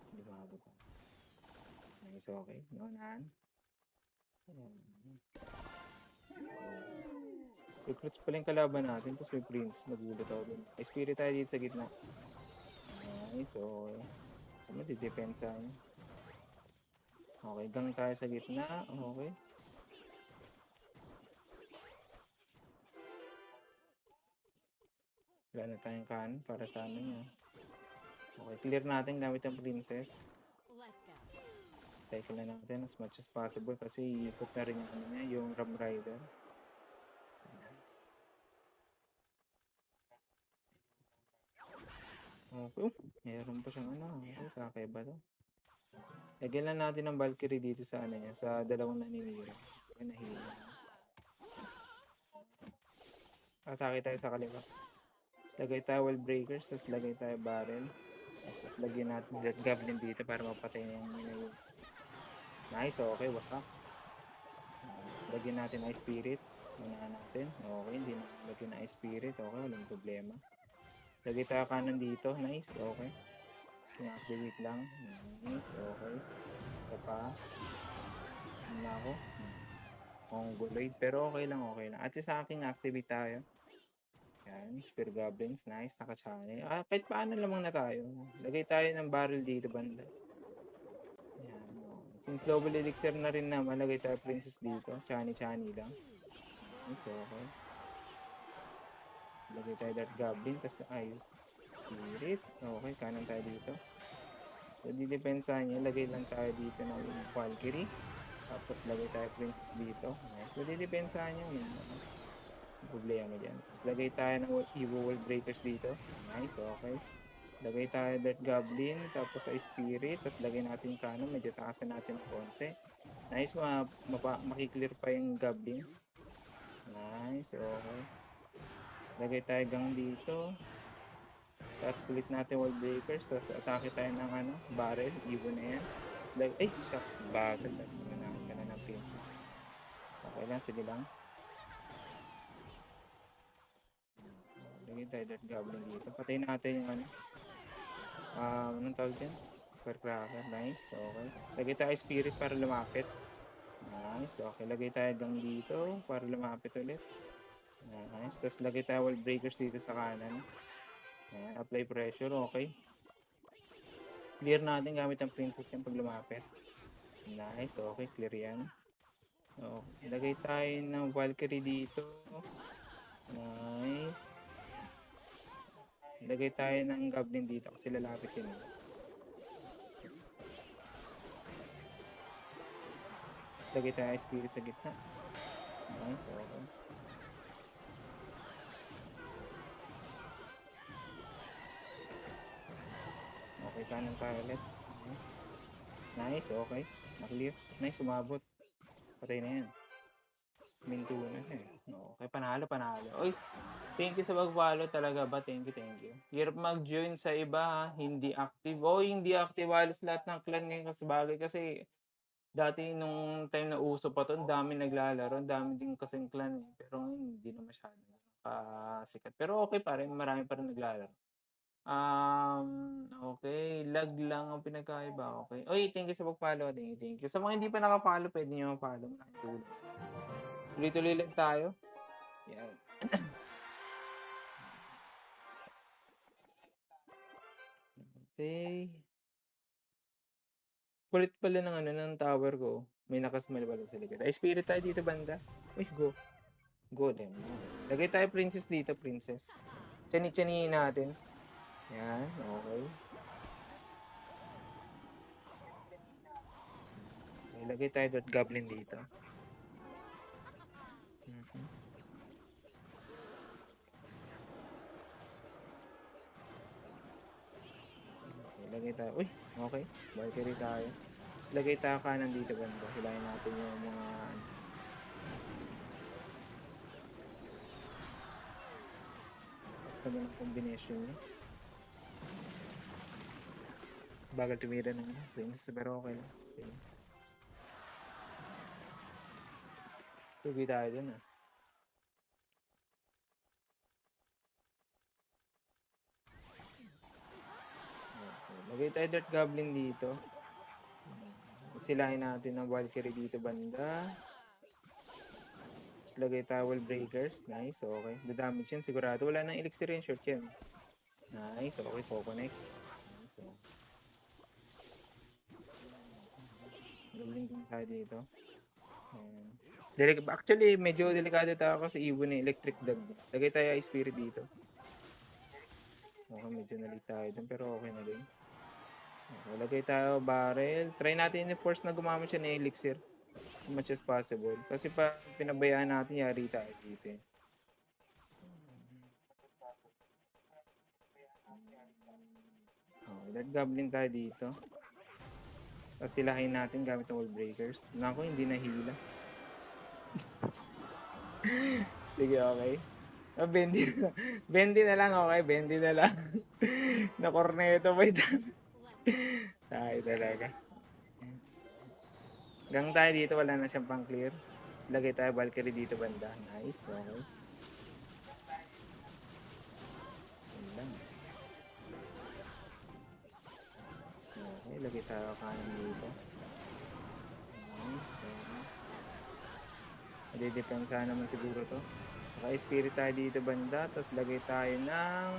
Hindi ba abot na? Nice, okay. Naunahan. Ayan. Recruits pala yung kalaban natin. Tapos may prince. Nagulat ako dun. May spirit tayo dito sa gitna. Nice, okay. Madidepensa niya. Okay, gang tayo sa gitna. Okay. Wala na tayong kanan para sa niya. Okay, clear natin gamit ang princess. Cycle na natin as much as possible kasi iikot na rin yung Ram Rider. Okay, meron pa siyang okay, kakaiba to. Lagyan lang natin ng Valkyrie dito sa niya, sa dalawang naninira. Okay, nahihila. Atake tayo sa kaliwa. Lagay tayo wall breakers, tapos lagay tayo barrel. Tapos lagyan natin Red Goblin dito para mapatay yung Nice, okay, wasak. Lagyan natin Ice Spirit. Unahan natin. Okay, hindi na lagyan na Ice Spirit. Okay, walang problema. Lagay tayo kanan dito. Nice, okay. Activate lang. Nice, okay. Ito pa. Ano ako? Mongoloid. Pero okay lang, okay lang. At least sa aking activate tayo. Yan, Spear Goblins. Nice, nakachane. Kahit paano lamang na tayo. Lagay tayo ng barrel dito banda. Yan. Since double elixir na rin na, malagay tayo princess dito. Chani-chani lang. Nice, okay. Lagay tayo that goblin, tapos ice spirit. Okay, kanan tayo dito. So, didepensahan niya. Lagay lang tayo dito ng Valkyrie. Tapos, lagay tayo princess dito. Nice. So, didepensahan niya. Problema dyan. Tapos, lagay tayo ng Evo Wall Breakers dito. Nice, okay. Lagay tayo that goblin. Tapos, ice spirit. Tapos, lagay natin yung kanan. Medyo taasan natin ng konti. Nice, makiklear pa yung goblins. Nice, okay. Lagay tayo gang dito. Tapos split natin wall breakers. Tapos atake tayo ng barrel. Even na yan. Tapos ay, shucks. Bagal. Manahan ka na ng princess. Okay lang, sige lang. Lagyan tayo Dart Goblin dito. Patayin natin yung anong tawag dyan? Firecracker. Nice. Okay. Lagay tayo spirit para lumapit. Nice. Okay. Lagay tayo gang dito para lumapit ulit. Nice. Tapos lagay tayo wall breakers dito sa kanan. Ayan. Apply pressure. Okay. Clear natin gamit ang princess yung pag lumapit. Nice. Okay. Clear yan. Okay. Lagay tayo ng Valkyrie dito. Nice. Lagay tayo ng Goblin dito kasi lalapit yun. Lagay tayo spirit sa gitna. Nice, okay. Okay, kanan tayo ulit. Nice. Nice, okay. Naklear. Nice, umabot. Patay na yan. Minto na eh. Okay, panalo. Oy, thank you sa pag-follow talaga ba? Thank you. Hirap mag-join sa iba ha. Hindi active. Hindi active halos lahat ng clan ngayon kasabagay kasi dati nung time na uso pa to, dami naglalaro, dami din kasing clan eh. Pero ngayon, hindi na masyado sikat. Pero okay pa rin, marami pa rin naglalaro. Okay, lag lang ang pinagkaiba. Okay. Oy, thank you sa pag-follow. Thank you. Sa mga hindi pa nakapollow, pwede nyo ma-follow. Tuloy-tuloy lang tayo. Yan. Okay. Kulit pala ng tower ko. May nakasmal pala sa likod. Ay, spirit tayo dito banda. Uy, go. Golem. Lagay tayo princess dito, princess. Chani-chanihin natin. Yan, okay. Lagay tayo dot goblin dito. Lagay tayo. Uy, okay. Valkyrie tayo. Tapos lagay tayo kanan dito banda. Hilahin natin yung mga ano ng combination niya. Bagal tumira ng princess pero okay lang. Okay. Tugi tayo dun ah. Okay. Lagay tayo Dart Goblin dito. Silahin natin ang Valkyrie dito banda. Tapos lagay tayo wall breakers. Nice, okay. The-damage yan sigurado. Wala nang elixir yan, short yan. Nice, okay. Co-connect. Nice, okay. Goblin din tayo dito. Actually, medyo delikado tayo kasi even na electric dog. Lagay tayo ice spirit dito. Okay, medyo nalit tayo dun pero okay na din. Okay, lagay tayo barrel. Try natin i-force na gumamit siya ng elixir as much as possible. Kasi pa pinabayaan natin, yari tayo dito eh. Okay, let goblin tayo dito. Tapos silahin natin gamit ng wall breakers. Nako, hindi na hila. Sige, okay. 20 na lang, okay? 20 na lang. Na-corneto pa ito. Tayo talaga. Gang tayo dito, wala na siyang pang-clear. Lagay tayo Valkyrie dito banda. Nice, okay. Okay, lagay tayo kanan dito. Madidepensa naman siguro to. Naka-spirit tayo dito banda. Tapos lagay tayo ng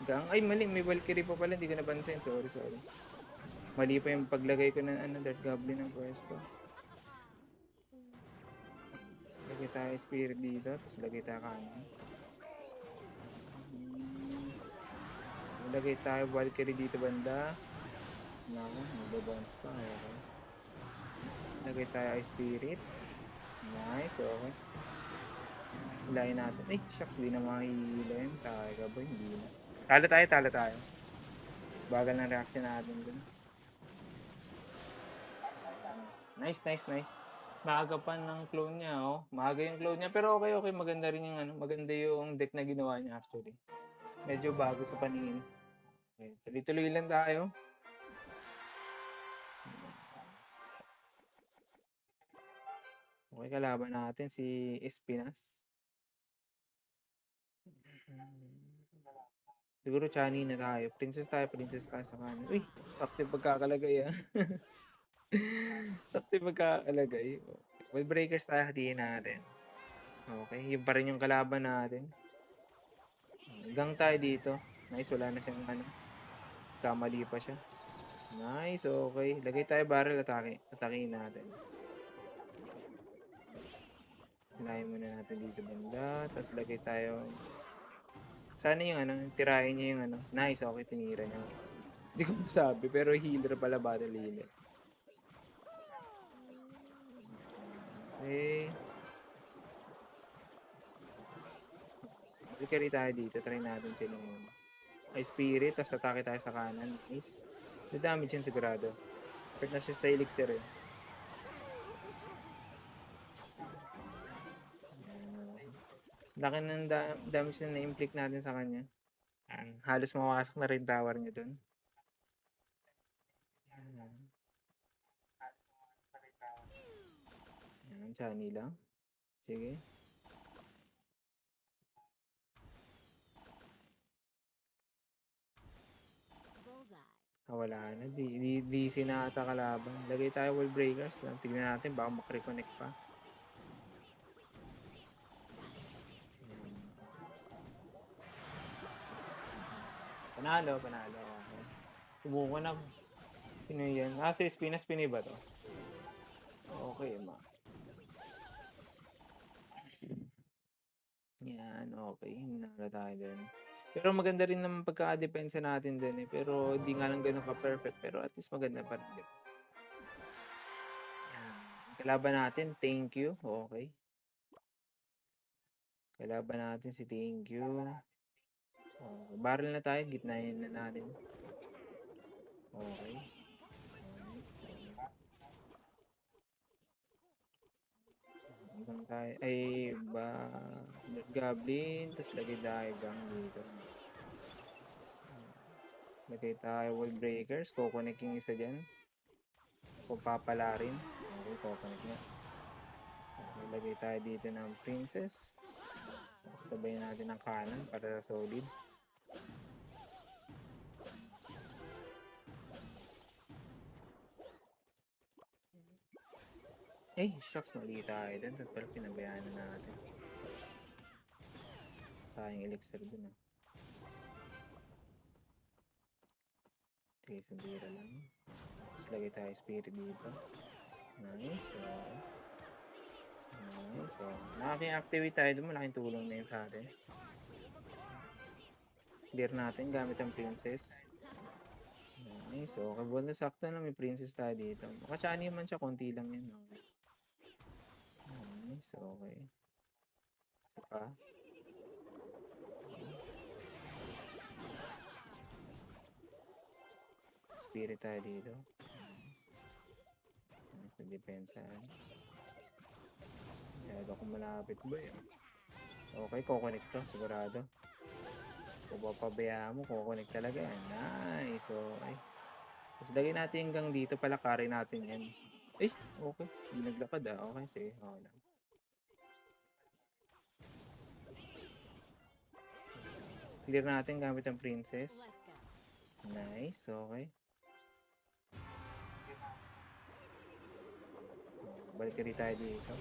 gang. Ay, mali. May Valkyrie pa pala. Hindi ko napansin. Sorry. Mali pa yung paglagay ko ng Dart Goblin ng pwesto. Lagay tayo spirit dito. Tapos lagay tayo kanan. Lagay tayo Valkyrie dito banda. Nako, magbabounce pa. Okay. Lagay tayo spirit. Nice, okay. Hilahin natin. Ay, shucks, di na makihila yun. Tayo ka ba? Hindi na. Talo tayo. Bagal ng reaction natin dun. Nice. Maaga pa ng clone niya, oh. Maaga yung clone niya, pero okay. Maganda rin yung maganda yung deck na ginawa niya actually. Medyo bago sa paningin. Okay, tuloy-tuloy lang tayo. Okay, kalaban natin si Espinas. Siguro Chani na tayo. Princess tayo sa kanan. Uy, sakto yung pagkakalagay ah. Sakto yung pagkakalagay. Wall breakers tayo, hatiin natin. Okay, yun pa rin yung kalaban natin. Gang tayo dito. Nice, wala na siyang ano. Kamali pa siya. Nice, okay. Lagay tayo barrel, atakin natin. Hilahin muna natin dito banda. Tapos lagay tayo. Sana yung ano, tirahin niya yung ano. Nice, okay, tinira niya. Hindi ko masabi, pero healer pala, battle healer. Okay. Carry tayo dito. Try natin silang ay spirit. Tapos atake tayo sa kanan. Nice. Na-damage yan sigurado. Hurt na siya sa elixir eh. Laki ng damage na na-inflict natin sa kanya. Halos mawasok na rin tower niya dun. Yan, Chani lang. Sige. Bullseye. Wala na. Di sinata kalaban. Lagay tayo wall breakers lang. Tignan natin baka makreconnect pa. Panalo. Okay. Subukan na. Sino yan? Si Espinas Pinoy ba to? Okay, ma. Yan, okay. Nanalo tayo din. Pero maganda rin naman pagka-depensa natin din eh. Pero hindi nga lang ganun ka-perfect. Pero at least maganda pa rin. Yan. Kalaban natin, thank you. Okay. Kalaban natin si thank you. Okay. Barrel na tayo, gitnahin na natin. Okay. Nice. Hanggang tayo, ay ba, goblin, tapos lagay tayo gang dito. Lagay tayo wall breakers, kukonek yung isa dyan. Kung papala rin. Okay, kukonek na. Okay, lagay tayo dito ng princess. Sabay natin ang kanan para solid. Shucks, mali tayo dun. Pero pinabayaan na natin. Sayang elixir dun ah. Okay, sandira lang. Tapos lagay tayo spirit dito. Nice. Okay. Nice. So, nakaki-activate tayo dun. Malaking tulong na yun sa atin. Clear natin gamit ang princess. Nice. Okay, bonus sakto na may princess tayo dito. Makachani man siya, konti lang yan. Okay. Nice. Okay. Isa pa. Spirit tayo dito. Nice na depensa. Masyado akong malapit ba yun? Okay, kukonek to. Sigurado. Kung papabayaan mo, kukonek talaga yan. Nice. Okay. Tapos lagay natin hanggang dito. Palakarin natin yan. Okay. Hindi naglakad ah. Okay, sige. Okay lang. Clear natin gamit ang princess. Nice. Okay. Balik ka rin tayo dito.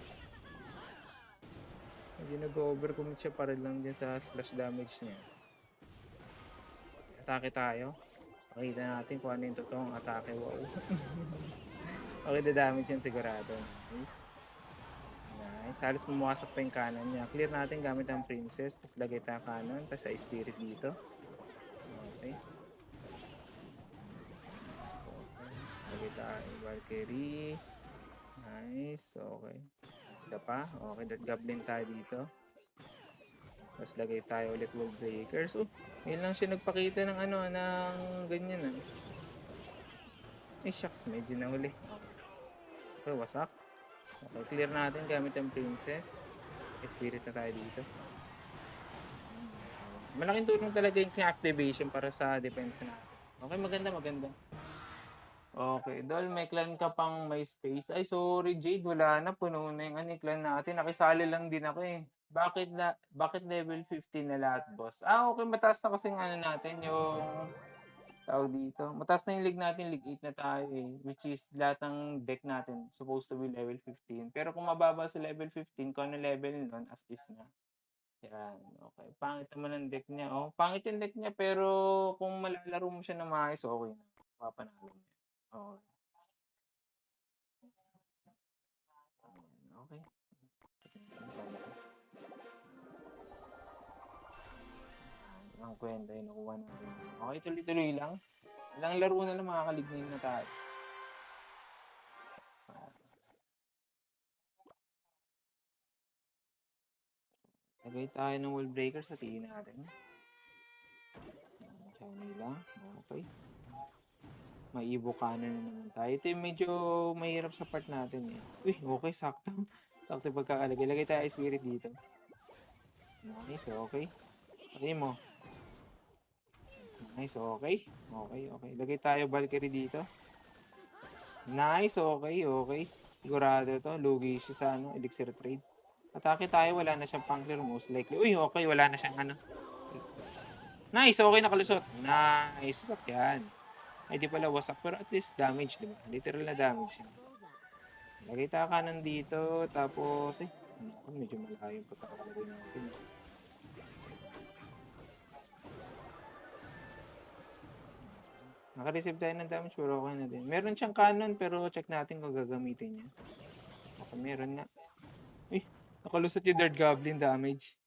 Hindi nag-overcommit siya para lang din sa splash damage niya. Atake tayo. Pakita natin kung ano yung totoong atake. Wow. Okay, the damage yan sigurado. Nice. Nice. Halos mumuwasak pa yung kanan niya. Clear natin gamit ang princess. Tapos lagay tayo kanan. Tapos sa spirit dito. Okay. Lagay tayo Valkyrie. Nice. Okay. Isa pa. Okay, that goblin tayo dito. Tapos lagay tayo ulit wall breakers. Yun lang siya nagpakita ng ano, ng ganyan ah. Shucks, medyo nahuli. Okay, wasak. Okay, clear natin gamit ang princess. Spirit na tayo dito. Malaking tulong talaga yung activation para sa depensa natin. Okay, maganda. Okay, Dol, may clan ka pang may space. Ay, sorry, Jade, wala na. Puno na yung clan natin. Nakisali lang din ako eh. Bakit level 15 na lahat, boss? Okay, mataas na kasi natin, yung tawag dito. Mataas na yung league natin, league 8 na tayo eh. Which is lahat ng deck natin supposed to be level 15. Pero kung mababa sa level 15, kung ano level nun, as is na. Yan, okay. Pangit naman ang deck niya. Oh, pangit yung deck niya, pero kung malalaro mo siya na maayos, okay na. Papanalo mo. Okay. Okay. Ang kwenta yung nakuha natin. Okay, tuloy-tuloy lang. Ilang laro na lang makakalignin na tayo. Lagay tayo ng wall breaker sa tiin natin. Shiny lang. Okay. May Evo Cannon na naman tayo. Ito yung medyo mahirap sa part natin eh. Uy, okay, sakto. Sakto pagkakalagay. Lagay tayo spirit dito. Nice, okay. Okay mo. Nice, okay. Okay. Lagay tayo Valkyrie dito. Nice, okay. Sigurado to. Lugi siya sa elixir trade. Atake tayo, wala na siyang pang clear most likely. Uy, okay, wala na siyang Nice, okay, nakalusot. Nice, sakyan. Ay, di pala wasak, pero at least damage, di ba? Literal na damage yun. Lagay tayo kanan dito, tapos, medyo malayo yung pagkakalagay natin. Naka-receive tayo ng damage, pero okay na din. Meron siyang cannon, pero check natin kung gagamitin niya. Okay, meron nga. Uy, nakalusot yung Third Goblin damage.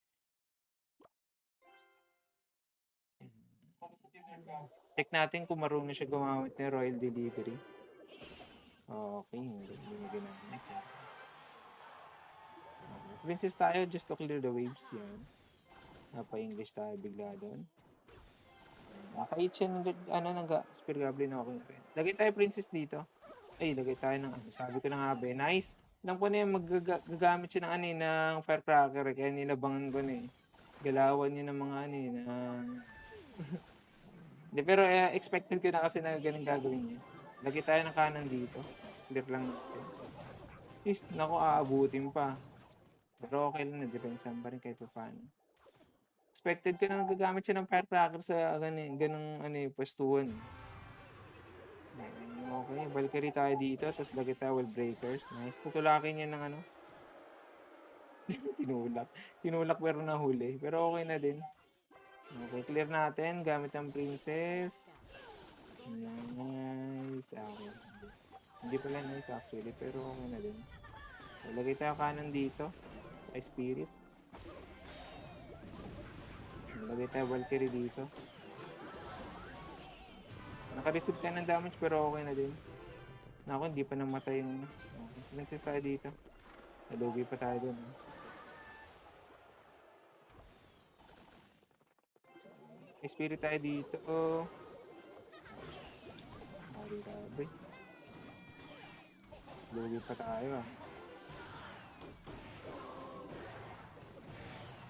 Check natin kung marunong siya gumamit ng Royal Delivery. Okay, hindi ginamit. Princess tayo just to clear the waves yan. Napa-English tayo bigla doon. Nakahit siya ng Spear Goblin, okay na rin. Lagay tayo princess dito. Ay, lagay tayo ng sabi ko na nga ba, nice. Alam ko na yung magagamit siya ng ng firecracker, kaya nilabangan ko na eh. Galawan niya ng mga Hindi, pero expected ko na kasi na ganun gagawin niya. Lagay tayo ng kanan dito. Clear lang natin. Naku, aabutin pa. Pero okay lang na, depensahan pa rin kahit pa paano. Expected ko na nagagamit siya ng firecracker sa ganung pwestuhan. Okay, Valkyrie tayo dito, tapos lagay tayo wall breakers. Nice. Tutulakin niya ng tinulak. Tinulak pero nahuli. Pero okay na din. Okay, clear natin gamit ang princess. Nice. Okay. Hindi pala nice actually, pero okay na din. So, lagay tayo kanan dito sa spirit. Lagay tayo Valkyrie dito. Naka-receive tayo ng damage pero okay na din. Naku, hindi pa namatay yung princess tayo dito. Nalugi pa tayo dun. Spirit tayo dito. Grabe. Lugi pa tayo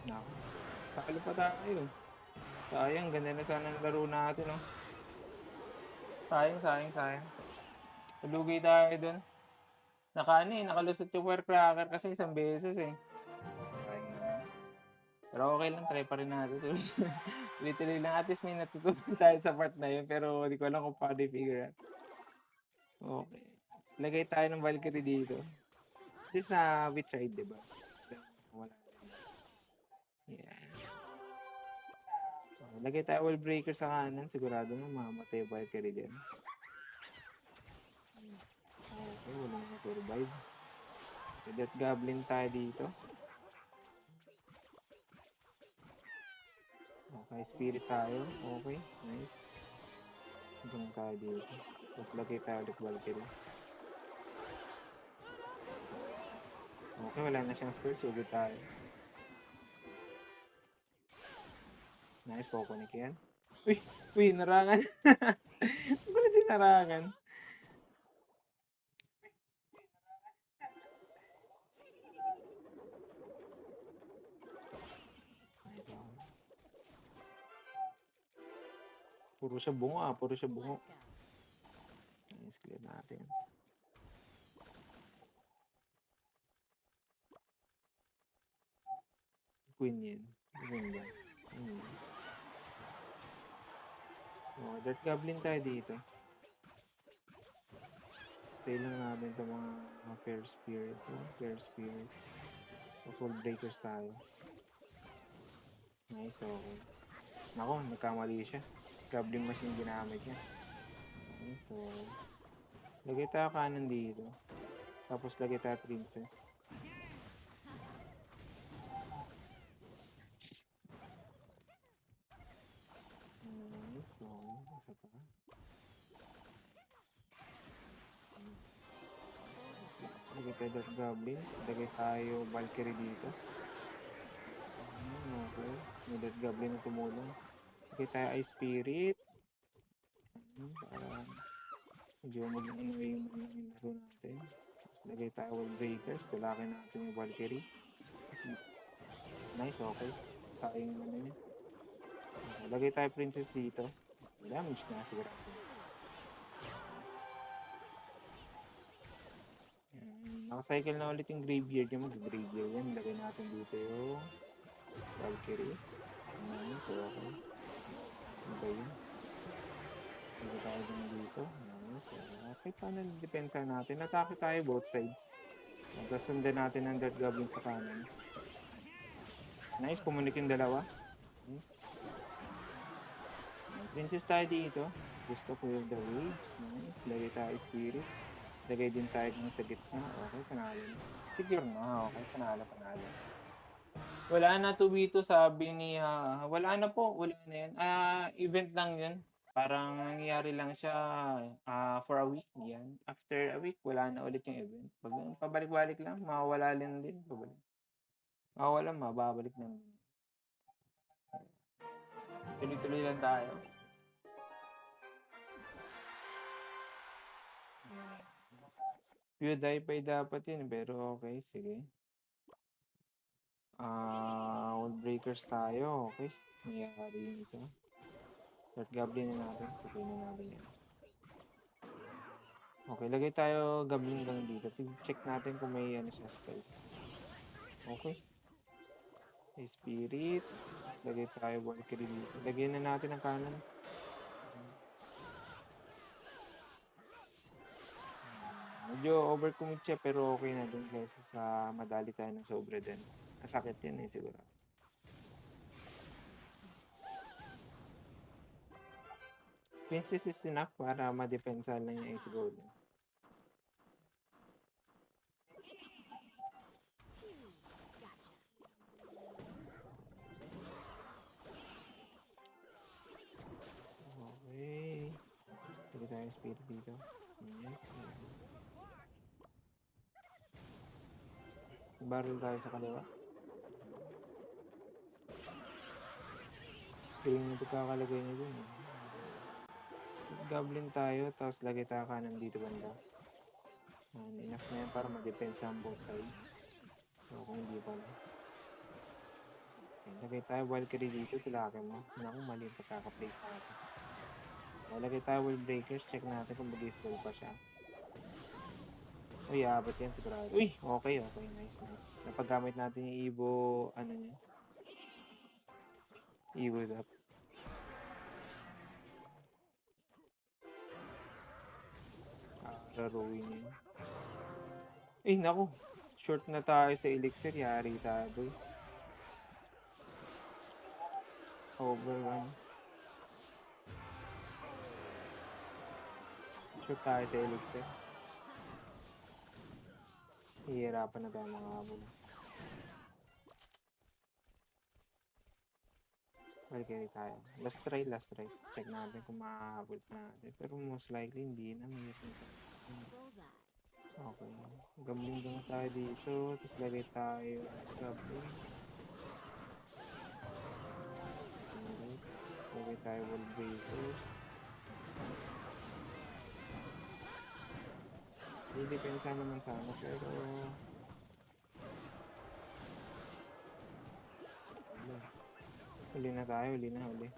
Naku. Talo pa tayo. Sayang, ganda na sana ang laro natin Sayang. Nalugi tayo dun. Nakalusot yung firecracker kasi isang beses eh. Pero okay lang, try pa rin natin. Tuloy lang. At least may natutunan tayo sa part na yun. Pero hindi ko alam kung paano i-figure out. Okay. Lagay tayo ng Valkyrie dito. At least we tried, diba? Wala. Yeah. Lagay tayo wall breaker sa kanan. Sigurado na mamatay yung Valkyrie dyan. Okay, wala na survive. So, that goblin tayo dito. Okay, spirit tayo. Okay, nice. Hanggang tayo dito. Tapos lagay tayo ulit Valkyrie. Okay, wala na siyang spell. Sugod tayo. Nice, Pokonik yan. Uy, narangan. Wala din narangan. Puro siya bunga, puro siya bungo. Let's go. Nice, clear natin. Queen yan. Queen ba? Oh, Dirt Goblin tayo dito. Tail lang natin itong mga Fair Spirit. Oh, Fair Spirit. Tapos Wall Breakers tayo. Nice, okay. Nako, nagkamali siya. Goblin Machine ginamit niya. Nice, so... Lagay tayo kanan dito. Tapos lagay tayo Princess. Nice, so... Isa pa. Lagay tayo Dark Goblin. Lagay tayo Valkyrie dito. Okay. May Dark Goblin na tumulong. Lagay tayo Ice Spirit. Para medyo mag-ano yung laro natin. Tapos lagay tayo Wall Breakers. Tulakin natin yung Valkyrie. Nice, okay. Sayang yung ano niya. Okay, lagay tayo Princess dito. Damage na sigurado. Nakacycle na ulit yung graveyard yung mag-graveyard yan. Lagay natin dito yung Valkyrie. Nice, okay. Ano ba yun? Lagay tayo din dito. Nice, okay. Paano depensa natin? Atake tayo both sides. Tapos sundan natin ang Dirt Goblin sa kanan. Nice, kumunik yung dalawa. Nice. Princess tayo dito. Gusto ko yung the waves. Nice. Lagay tayo Spirit. Lagay din tayo dun sa gitna. Okay, panalo na. Secure na. Okay, panalo. Wala na 2v2 sabi ni wala na po. Wala na yan. Event lang yun. Parang nangyayari lang siya for a week. Yan. After a week, wala na ulit yung event. Pag pabalik-balik lang, mawawala din. Pabalik. Mawawala, mababalik lang. Tuloy-tuloy lang tayo. PewDiePie dapat yun, pero okay, sige. Wall Breakers tayo, okay. Mayayari yung isa. Dirt Goblin na natin, sabihin na natin yan. Okay, lagay tayo Goblin lang dito. Check natin kung may ano siya spells. Okay. May Spirit. Lagay tayo Valkyrie dito. Lagyan na natin ang kanan. Medyo overcommit siya pero okay na dun kaysa sa madali tayo ng sobra din. Kasakit yan siguro. Princess is enough para ma-depensa lang yung Ace Gold. Gotcha. Okay. Lagay tayo Spirit dito. Yes. Barrel tayo sa kaliwa. Feeling mo pagkakalagay niya dun. Goblin tayo, tapos lagay tayo kanan dito banda. Enough na yan para ma-depensa ang both sides. So kung hindi pala. Okay, lagay tayo Valkyrie dito, tulakin mo. Naku, mali yung pagkaka-place natin. Okay, lagay tayo Wall Breakers, check natin kung mag-scroll pa siya. Uy, abot yan sigurado. Uy, okay, nice. Napagamit natin yung Evo, ano niya. Evo's up. Laruin yun. Eh, naku. Short na tayo sa elixir. Yari tayo, boy. Overrun. Short tayo sa elixir. Hihirapan na tayo mga habol. Valkyrie tayo. Last try. Check natin kung makahabol pa natin. Pero most likely, hindi na. Bullseye. Okay. Gambling lang tayo dito. Tapos lagay tayo. Gambling. Spirit. Lagay tayo Wall Breakers. Hindi depensa naman sana. Pero... Huli na tayo. Huli.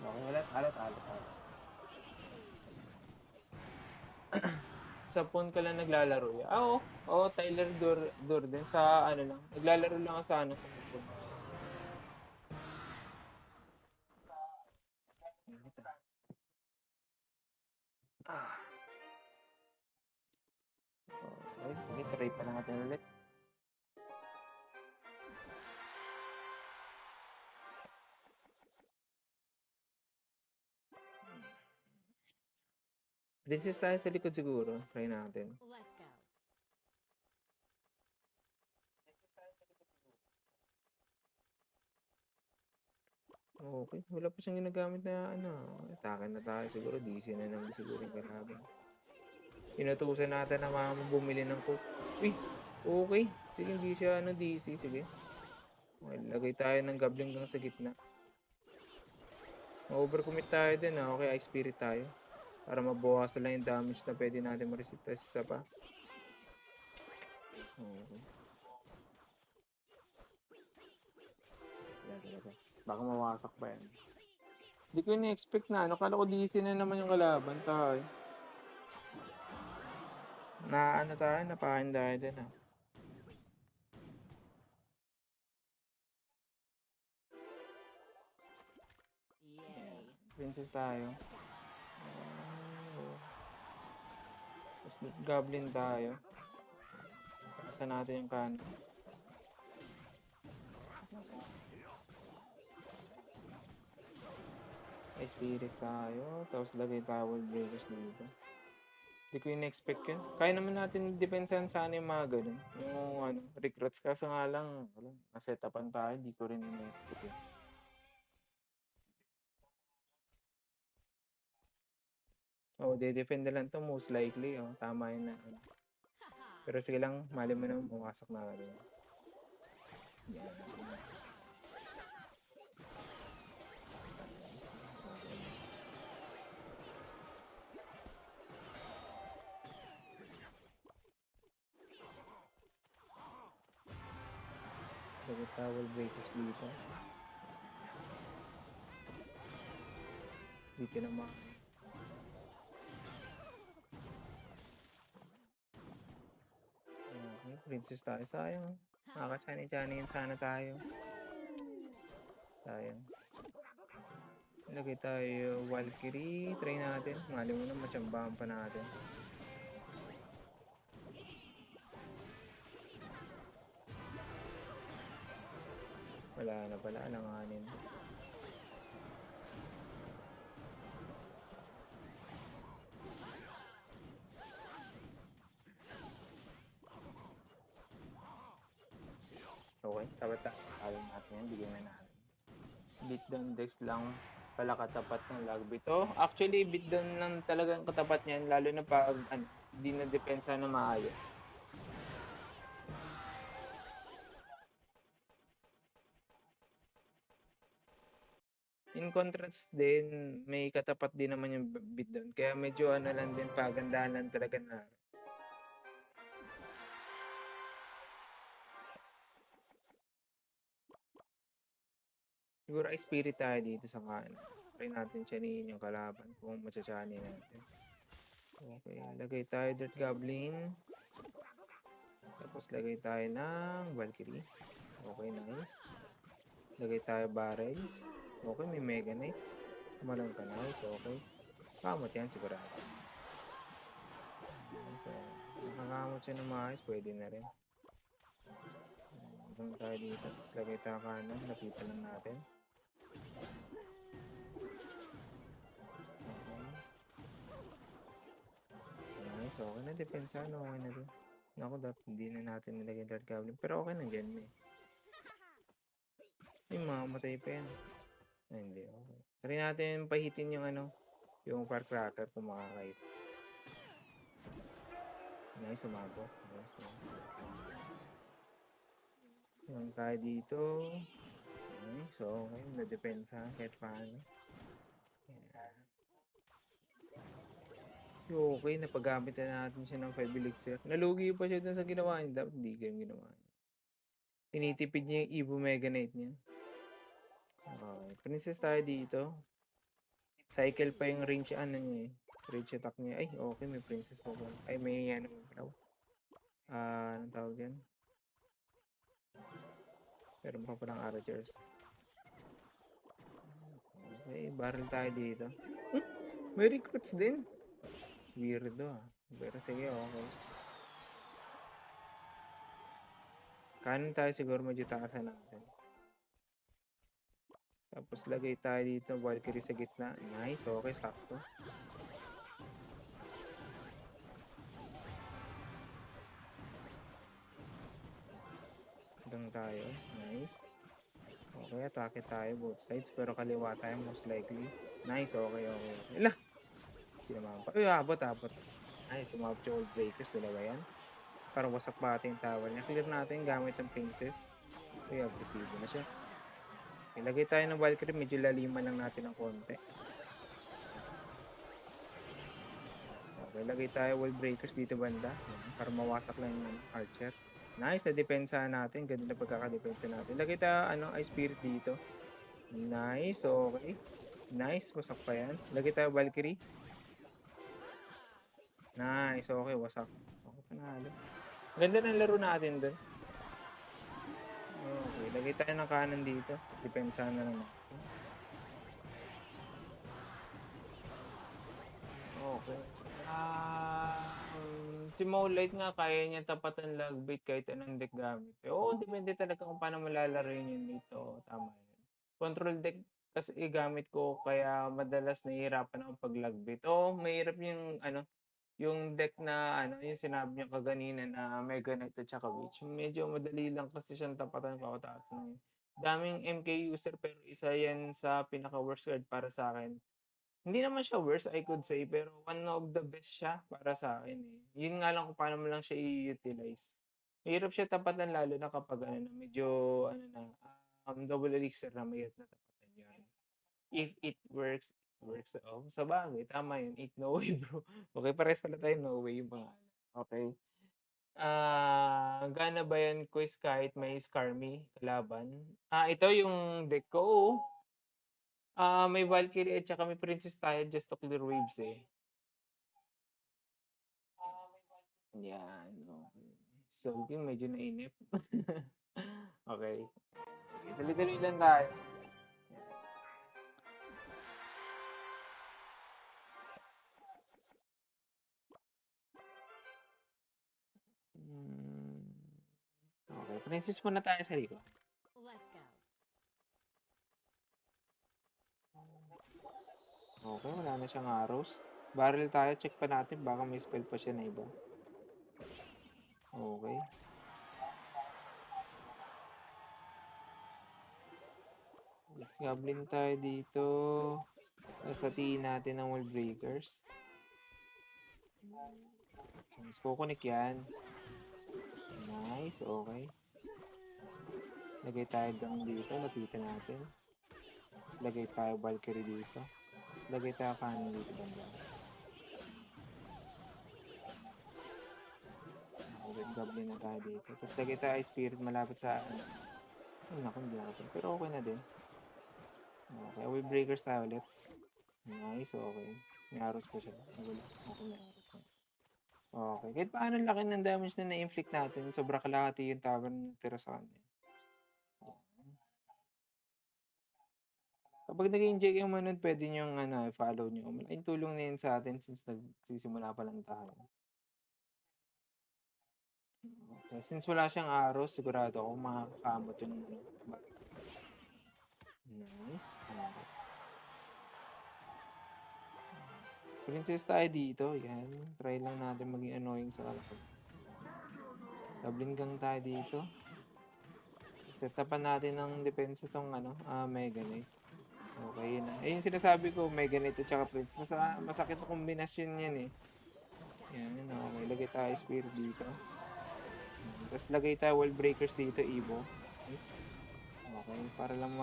Okay, wala. Talo. Sa phone ka lang naglalaro ya? Oo. Oo, Tyler Durden sa ano lang. Naglalaro lang ako sa ano sa phone. Ah. Okay, sige, try pa natin ulit. Princess tayo sa likod siguro. Try natin. Let's go. Okay, wala pa siyang ginagamit na ano. Atake na tayo siguro. DC na naman siguro yung kalaban. Inutusan natin na mama bumili ng coke. Uy, okay. Sige, hindi siya ano, DC. Sige. Okay, lagay tayo ng gabling gang sa gitna. Ma-overcommit tayo din. Okay, Ice Spirit tayo. Para mabawasan lang yung damage na pwede natin ma-resist sa isa pa. Okay. Talaga. Baka mawasak pa yan. Hindi ko ini-expect na. Ano, kala ko DC na naman yung kalaban tayo. Na ano tayo, napakin tayo din ah. Yay. Princess tayo. Gotcha. Tapos goblin tayo. Takasan natin yung kanan. Ay, spirit tayo. Tapos lagay tayo wall breakers dito. Hindi ko in-expect yun. Kaya naman natin depensahan sana yung mga ganun. Yung ano, recruits. Kaso nga lang, wala, nasetapan tayo. Hindi ko rin in-expect yun. Oh, de-defend na lang to most likely. Oh, tama yun na. Ano. Haha. Pero sige lang, mali mo naman, pumasok na rin. Yan. Lagay towel breakers dito. Dito naman. Okay, princess tayo. Sayang. Makakachani-chani sana tayo. Sayang. Lagay tayo Valkyrie. Try natin. Mali mo na, matsambahan pa natin. Wala na pala. Alanganin. Okay, tapat natin yan. Bigyan na natin. Beat down dex lang pala katapat ng lagby. To, actually, beat down lang talaga ang katapat niyan. Lalo na pag ano, di na depensa na maayos. In contrast din, may katapat din naman yung beat down. Kaya medyo ano lang din, pagandahan lang talaga na. Siguro ay spirit tayo dito sa kanan. Try natin siya yung kalaban kung matsachani natin. Okay, lagay tayo dirt goblin. Tapos lagay tayo ng Valkyrie. Okay, nice. Lagay tayo barrel. Okay, may Mega Knight. Kumalong ka, nice, okay. Kamot yan, sigurado. So, nakakamot siya ng maayos, pwede na rin. Hanggang tayo dito. Tapos lagay tayo kanan, lapitan lang natin. Okay. Nice, okay na. Depensa, okay na din. Naku, dapat hindi na natin nilagay Dark Goblin. Pero okay na dyan eh. Yung mamamatay pa yan. Ay, hindi, okay. Try natin pahitin yung ano, yung firecracker kung makakahit. Nice, umabot. Nice, nice. Yung tayo dito. Okay, so okay, na-depensa kahit paano. Yeah. Okay, napagamit na natin siya ng 5 elixir. Nalugi pa siya dun sa ginawa niya. Dapat hindi kayo ginawa niya. Tinitipid niya yung Evo Mega Knight niya. Okay, princess tayo dito. Cycle pa yung range ano niya eh. Range attack niya. Ay, okay, may princess pa pala. Ay, may ano raw. Anong tawag yan? Meron pa palang archers. Okay, barrel tayo dito. May recruits din. Weirdo ah. Pero sige, okay. Kanan tayo siguro medyo taasan natin. Tapos lagay tayo dito, Valkyrie sa gitna. Nice, okay, sakto. Doon tayo, nice. Okay, atake tayo both sides, pero kaliwa tayo most likely. Nice, okay, okay, okay. Ala! Hindi naman pa. Uy, abot. Nice, umabot yung old breakers, dalawa yan. Parang wasak pa ating tower niya. Clear natin gamit ng princess. Uy, aggressive na siya. Ilagay tayo ng Valkyrie, medyo laliman lang natin ng konti. Okay, lagay tayo wall breakers dito banda. Para mawasak lang yung archer. Nice, na-depensa natin. Ganda na pagkakadepensa natin. Lagay tayo Ice Spirit dito. Nice, okay. Nice, wasak pa yan. Lagay tayo Valkyrie. Nice, okay, wasak. Okay, panalo. Ganda ng laro natin dun. Okay, lagay tayo ng kanan dito. Depensa na lang natin. Okay. Si Maulite nga kaya niya tapatan lagbait kahit anong deck gamit. Oo, depende talaga kung paano malalaroin yun dito. Tama yun. Control deck kasi gamit ko kaya madalas nahihirapan ako pag lagbait. Oo, mahirap yung deck na yung sinabi niya kaganina na Mega Knight at saka Witch. Medyo madali lang kasi siyang tapatan kakataas ng daming MK user pero isa yan sa pinaka-worst card para sa akin. Hindi naman siya worse, I could say, pero one of the best siya para sa akin eh. Yun nga lang kung paano mo lang siya i-utilize. Mahirap siya tapatan lalo na kapag medyo double elixir na mahirap na tapatan yun. If it works, works. Oh, sa bagay, tama yun. It no way, bro. Okay, pares pala tayo no way yung pangalan. Okay. Gana ba yan quiz kahit may Skarmy kalaban? Ito yung deck ko. May Valkyrie at saka may Princess tayo just to clear waves eh. Yan. Okay. So, yung medyo nainip. Okay. Sige, tuloy-tuloy lang tayo. Hmm. Okay, Princess muna tayo sa likod. Let's go. Okay, wala na siyang arrows. Barrel tayo, check pa natin. Baka may spell pa siya na iba. Okay. Goblin tayo dito. Nasatiin natin ang wall breakers. Mas kukunik yan. Nice, okay. Lagay tayo gang dito, lapitan natin. Tapos lagay tayo Valkyrie dito. Tapos lagay tayo kanan dito banda. Okay, goblin na tayo dito. Tapos lagay tayo Spirit malapit sa Ay, naku, hindi natin. Pero okay na din. Okay, wall breakers tayo ulit. Nice, okay. May arrows pa siya. Okay, may arrows na. Okay, kahit paano laki ng damage na na-inflict natin. Sobra kalahati yung tower na tira sa kanya. Kapag nag-enjoy kayo manood, pwede nyo follow nyo. Malaking tulong na yun sa atin since nagsisimula pa lang tayo. Okay. Since wala siyang arrows, sigurado ako makakakamot yung Nice. Okay. Princess tayo dito. Yan. Try lang natin maging annoying sa kalapag. Goblin gang tayo dito. Set upan natin ng defense itong Mega Knight. Okay, yun na. Eh, yung sinasabi ko, Mega Knight at saka Prince. Masakit na kombinasyon yan eh. Yan, okay. Lagay tayo Spirit dito. Tapos lagay tayo Wall Breakers dito, Evo. Nice. Okay, para lang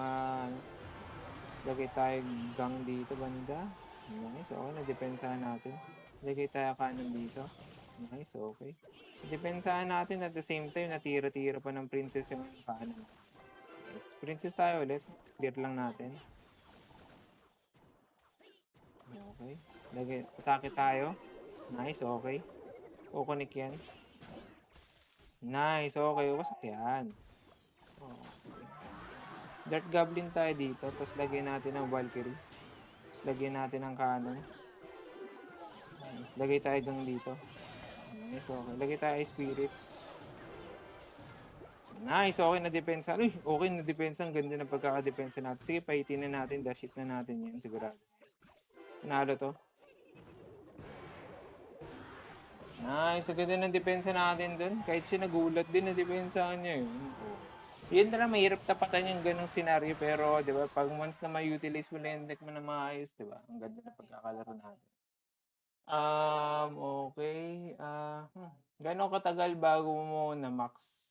lagay tayo gang dito, banda. Nice, okay. Nadepensahan natin. Lagay tayo kanan dito. Nice, okay. Nadepensahan natin at the same time, natira-tira pa ng Princess yung kanan. Nice. Princess tayo ulit. Clear lang natin. Okay. Atake tayo. Nice, okay. Kukunik yan. Nice, okay. Wasak yan. Okay. Dart Goblin tayo dito. Tapos lagyan natin ng Valkyrie. Tapos lagyan natin ng Cannon. Nice. Lagay tayo gang dito. Nice, okay. Lagay tayo Spirit. Nice, okay na depensa. Uy, okay na depensa. Ang ganda ng pagkakadepensa natin. Sige, pahitin na natin. Dash hit na natin yan. Sigurado. Panalo to. Nice, ang ganda ng depensa natin dun. Kahit siya nagulat din na depensa niya. Oh. Yun na lang, mahirap tapatan yung ganong senaryo. Pero, di ba, pag once na ma-utilize mo na yung deck mo na maayos, di ba? Ang ganda ng pagkakalaro natin. Okay. Gano'ng katagal bago mo na max?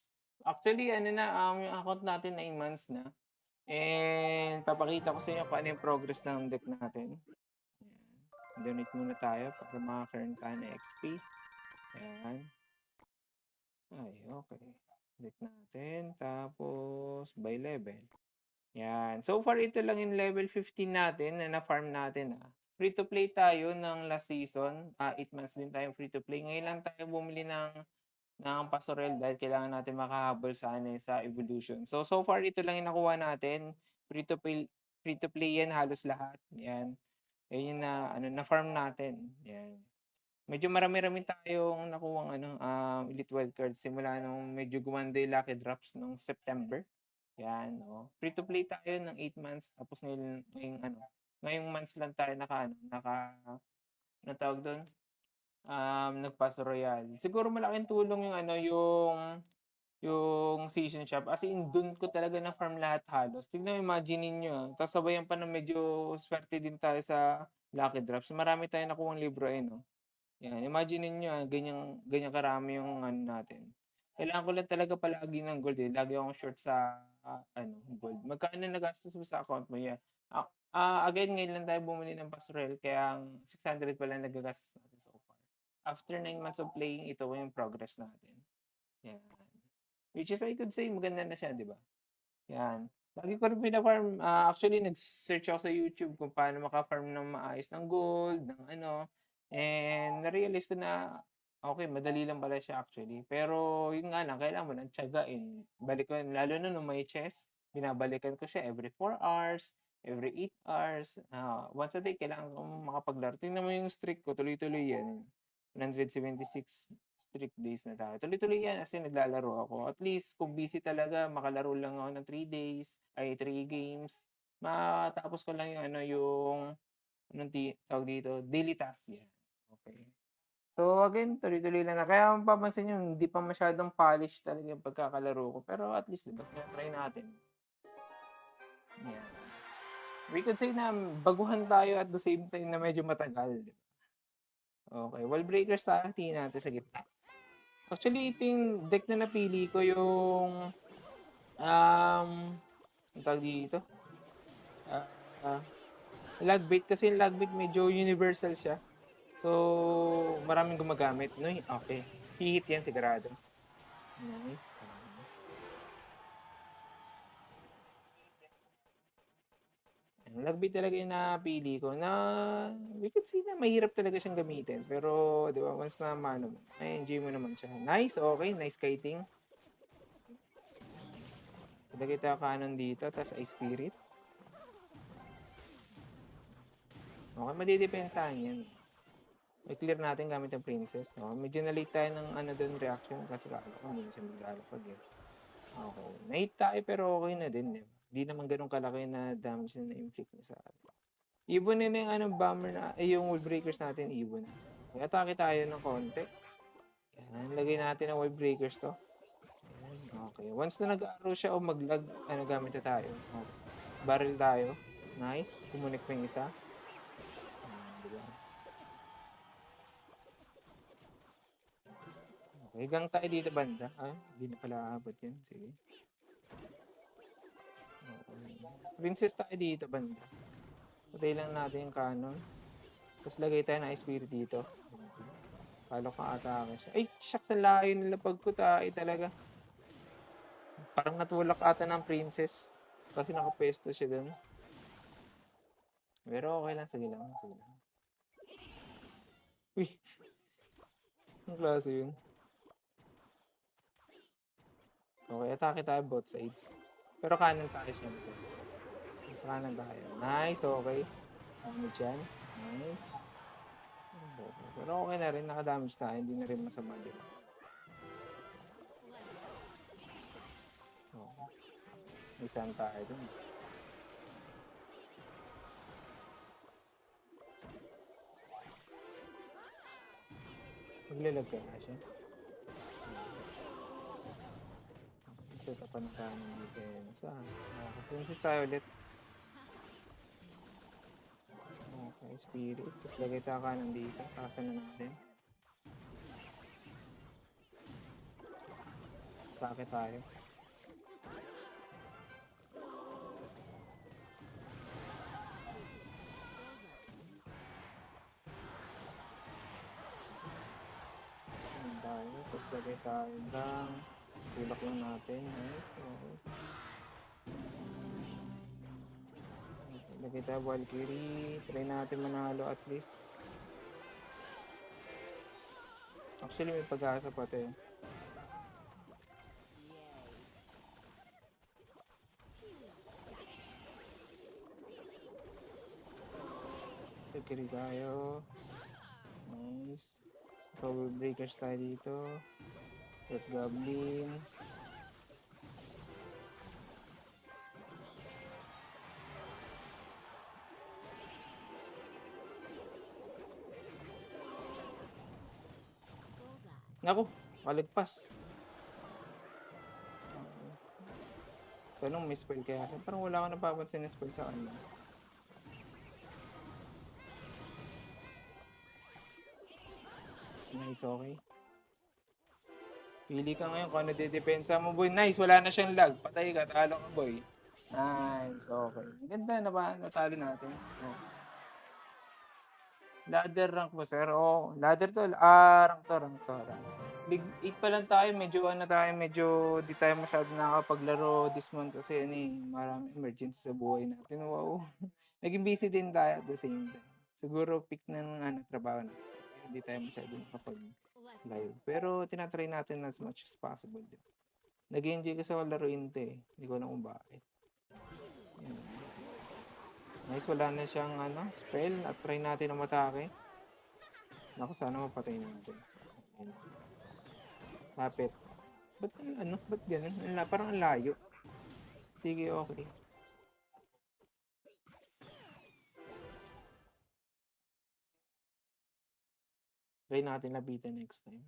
Actually, ano na, yung account natin 9 months na. And papakita ko sa inyo kung ano yung progress ng deck natin. Ayan. Donate muna tayo para maka-earn tayo na XP. Ayan. Ay, okay. Deck natin. Tapos, by level. Yan. So far, ito lang yung level 15 natin na na-farm natin. Free-to-play tayo ng last season. 8 months din tayo free-to-play. Ngayon lang tayo bumili ng Pastorel dahil kailangan natin makahabol sa evolution. So far, ito lang yung nakuha natin. Free-to-play yan halos lahat. Yan. Yan yung na-farm natin. Yan. Medyo marami-rami tayong nakuhang Elite Wildcards simula nung medyo gumanda yung Lucky Drops nung September. Yan, no. Free to play tayo ng 8 months tapos ngayong months lang tayo ano tawag doon? Nag-Pass Royal. Siguro malaking tulong yung season shop. As in, dun ko talaga na farm lahat halos. Tignan mo, imagine niyo. Tapos sabayan pa ng medyo swerte din tayo sa Lucky Drops. Marami tayong nakuhang libro no. Yan, imagine niyo ganyan karami yung natin. Kailangan ko lang talaga palagi ng gold Lagi akong short sa gold. Magkano nagastos mo sa account mo? Yeah. Again, ngayon lang tayo bumili ng Pastorel kaya 600 pa lang nagagastos natin so far. After 9 months of playing, ito yung progress natin. Yan. Which is I could say maganda na siya, di ba? Yan. Lagi ko rin pina-farm. Actually, nag-search ako sa YouTube kung paano maka-farm ng maayos ng gold, ng And na-realize ko na, okay, madali lang pala siya actually. Pero yun nga lang, kailangan mo lang tiyagain. Balik ko, lalo na nung may chess, binabalikan ko siya every 4 hours, every 8 hours. Once a day, kailangan ko makapaglaro. Tingnan mo yung streak ko, tuloy-tuloy yan. 176 strict days na tayo. Tuloy-tuloy yan kasi naglalaro ako. At least kung busy talaga, makalaro lang ako ng 3 days, 3 games. Matapos ko lang yung tawag dito, daily task yan. Okay. So again, tuloy-tuloy lang na. Kaya mapapansin nyo, hindi pa masyadong polish talaga yung pagkakalaro ko. Pero at least, diba, try natin. Yeah. We could say na baguhan tayo at the same time na medyo matagal. Diba? Okay, wall breakers tayo, tingin natin sa gitna. Actually, ito yung deck na napili ko yung ang tawag dito? Lagbait kasi yung lagbait medyo universal siya. So, maraming gumagamit. No? Okay. Hihit yan sigurado. Nice. Lagbait talaga yung napili ko na we could see na mahirap talaga siyang gamitin. Pero, di ba, once na mano mo, enjoy mo naman siya. Nice, okay. Nice kiting. Lagay tayo cannon dito, tapos ice spirit. Okay, madidepensahan yan. I-clear natin gamit ang princess. Medyo na-late tayo ng doon reaction kasi kala ko hindi na siya maglalapag eh. Okay. Na-hit tayo pero okay na din. Hindi naman ganun kalaki na damage na na-inflict niya sa atin. Ibon na yung bomber na, yung wall breakers natin, ibon. Okay, atake tayo ng konti. Yan, lagay natin ang wall breakers to. Okay. Once na nag-arrow siya o mag-lag, gamit na tayo. Okay. Barrel tayo. Nice. Kumunik pa yung isa. Diba? Okay, gang tayo dito banda. Hindi na pala aabot yun. Sige. Okay. Princess tayo dito banda. Patay lang natin yung cannon. Tapos lagay tayo ng spirit dito. Kala ko atake siya. Ay, shucks, ang layo nilapag ko tayo talaga. Parang natulak ata ng princess. Kasi nakapesto siya dun. Pero okay lang, sige lang. Sige lang. Uy, ang klase yun. Okay, atake tayo both sides. Pero kanan tayo syempre. Sa kanan tayo. Nice, okay. Damage yan. Nice. Okay. Pero okay na rin, nakadamage tayo. Hindi na rin masama din. Okay. May saan tayo dun. Maglalag ka na siya. Set up na tayo ng defense. Princess tayo ulit. Okay, spirit. Tapos lagay tayo kanan dito. Kasan na natin. Bakit tayo? Ayan tayo. Tapos lagay tayo lang. Tulak lang natin. Nice. Okay. Lagay tayo Valkyrie. Try natin manalo at least. Actually, may pag-asa pa tayo. Valkyrie tayo. Nice. Power breakers tayo dito. Red Goblin. Naku, kalagpas. Tanong, may spell kaya? Parang wala ka napapansin na spell sa kanya. Nice, okay. Pili ka ngayon kung ano didepensa mo, boy. Nice, wala na siyang lag. Patay ka, talo ka, boy. Nice, okay. Ganda na ba? Natalo natin. Oh. Ladder rank mo, sir? Oo, ladder to. Rank to. Big 8 pa lang tayo, medyo di tayo masyado nakakapaglaro this month kasi maraming emergency sa buhay natin. Wow. Naging busy din tayo at the same time. Siguro pick ng trabaho na. Hindi tayo masyado nakapag-live. Pero tinatry natin as much as possible. Nag-enjoy kasi ako laruin to eh. Hindi ko alam kung bakit. Yan. Nice, wala na siyang spell at try natin ang matake. Naku, sana mapatay natin. Ayan. Lapit. Ba't ba't ganun? Parang ang layo. Sige, okay. Try natin lapitan next time.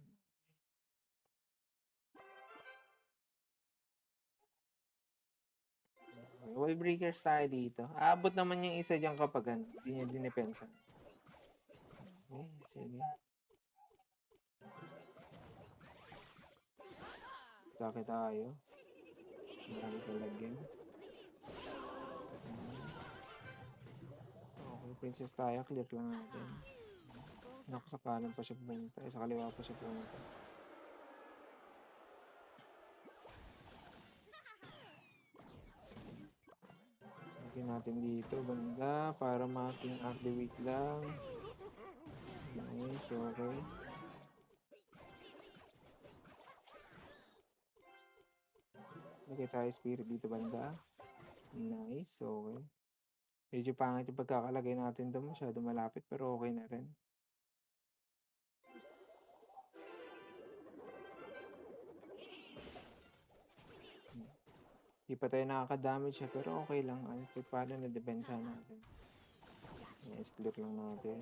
Wall breakers tayo dito. Aabot naman yung isa dyan kapag hindi niya dinipensa. Okay, sige. Sakit tayo. Marami kang lagyan. Okay, princess tayo. Clear lang natin. Naku, sa kanan pa siya pumunta. Sa kaliwa pa siya pumunta. Lagyan natin dito, banda, para making activate lang. Nice, okay. Lagay tayo spirit dito, banda. Nice, okay. Medyo pangit yung pagkakalagay natin doon. Masyado malapit, pero okay na rin. Hindi pa tayo nakaka-damage siya, pero okay lang. Paano na depensa natin. Yes, clear lang natin.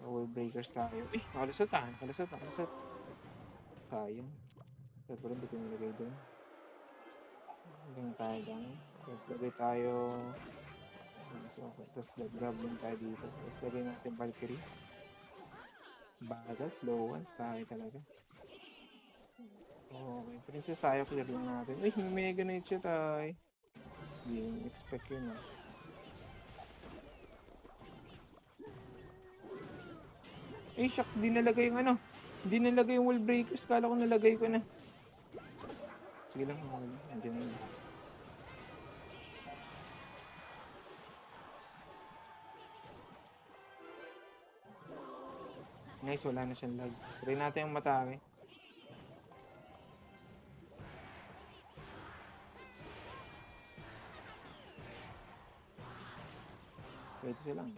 Wall breakers tayo. Eh, nakalusot. Sayang. Pero hindi ko nilagay doon. Hanggang tayo lang. Tapos lagay tayo. Tapos grab lang tayo dito. Tapos lagay natin Valkyrie. Bagal, slow ones tayo talaga. Okay, princess tayo, clear lang natin. Uy, may mega knight siya tayo. Hindi expect yun Eh, shucks, di nalagay yung Hindi nalagay yung wall breakers. Kala ko nalagay ko na. Sige lang, nandiyan na. Nice, wala na siyang lag. Try natin yung matake. Pwede silang.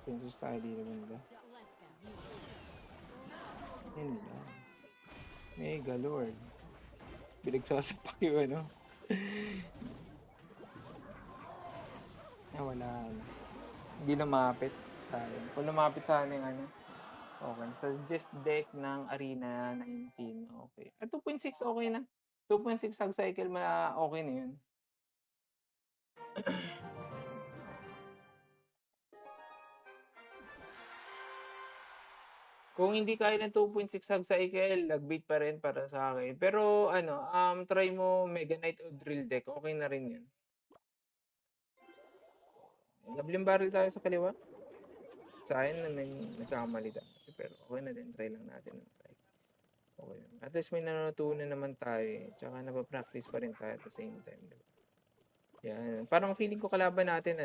Princess tayo dito banda. Yun lang. Mega Lord. Binagsasapak yung ano. Wala na. Hindi lumapit. Sayang. Kung lumapit sana yung ano. Okay. Suggest deck ng Arena 19. Okay. At 2.6 okay na. 2.6 hag cycle okay na yun. Kung hindi kaya ng 2.6 hag cycle, lagbait pa rin para sa akin. Pero ano, try mo Mega Knight o Drill Deck. Okay na rin yun. Goblin Barrel tayo sa kaliwa. Sa akin naman nagkakamali tayo. Pero okay na din. Try lang natin. Okay. At least may natutunan naman tayo. Tsaka napapractice pa rin tayo at the same time. Diba? Yan. Parang feeling ko kalaban natin,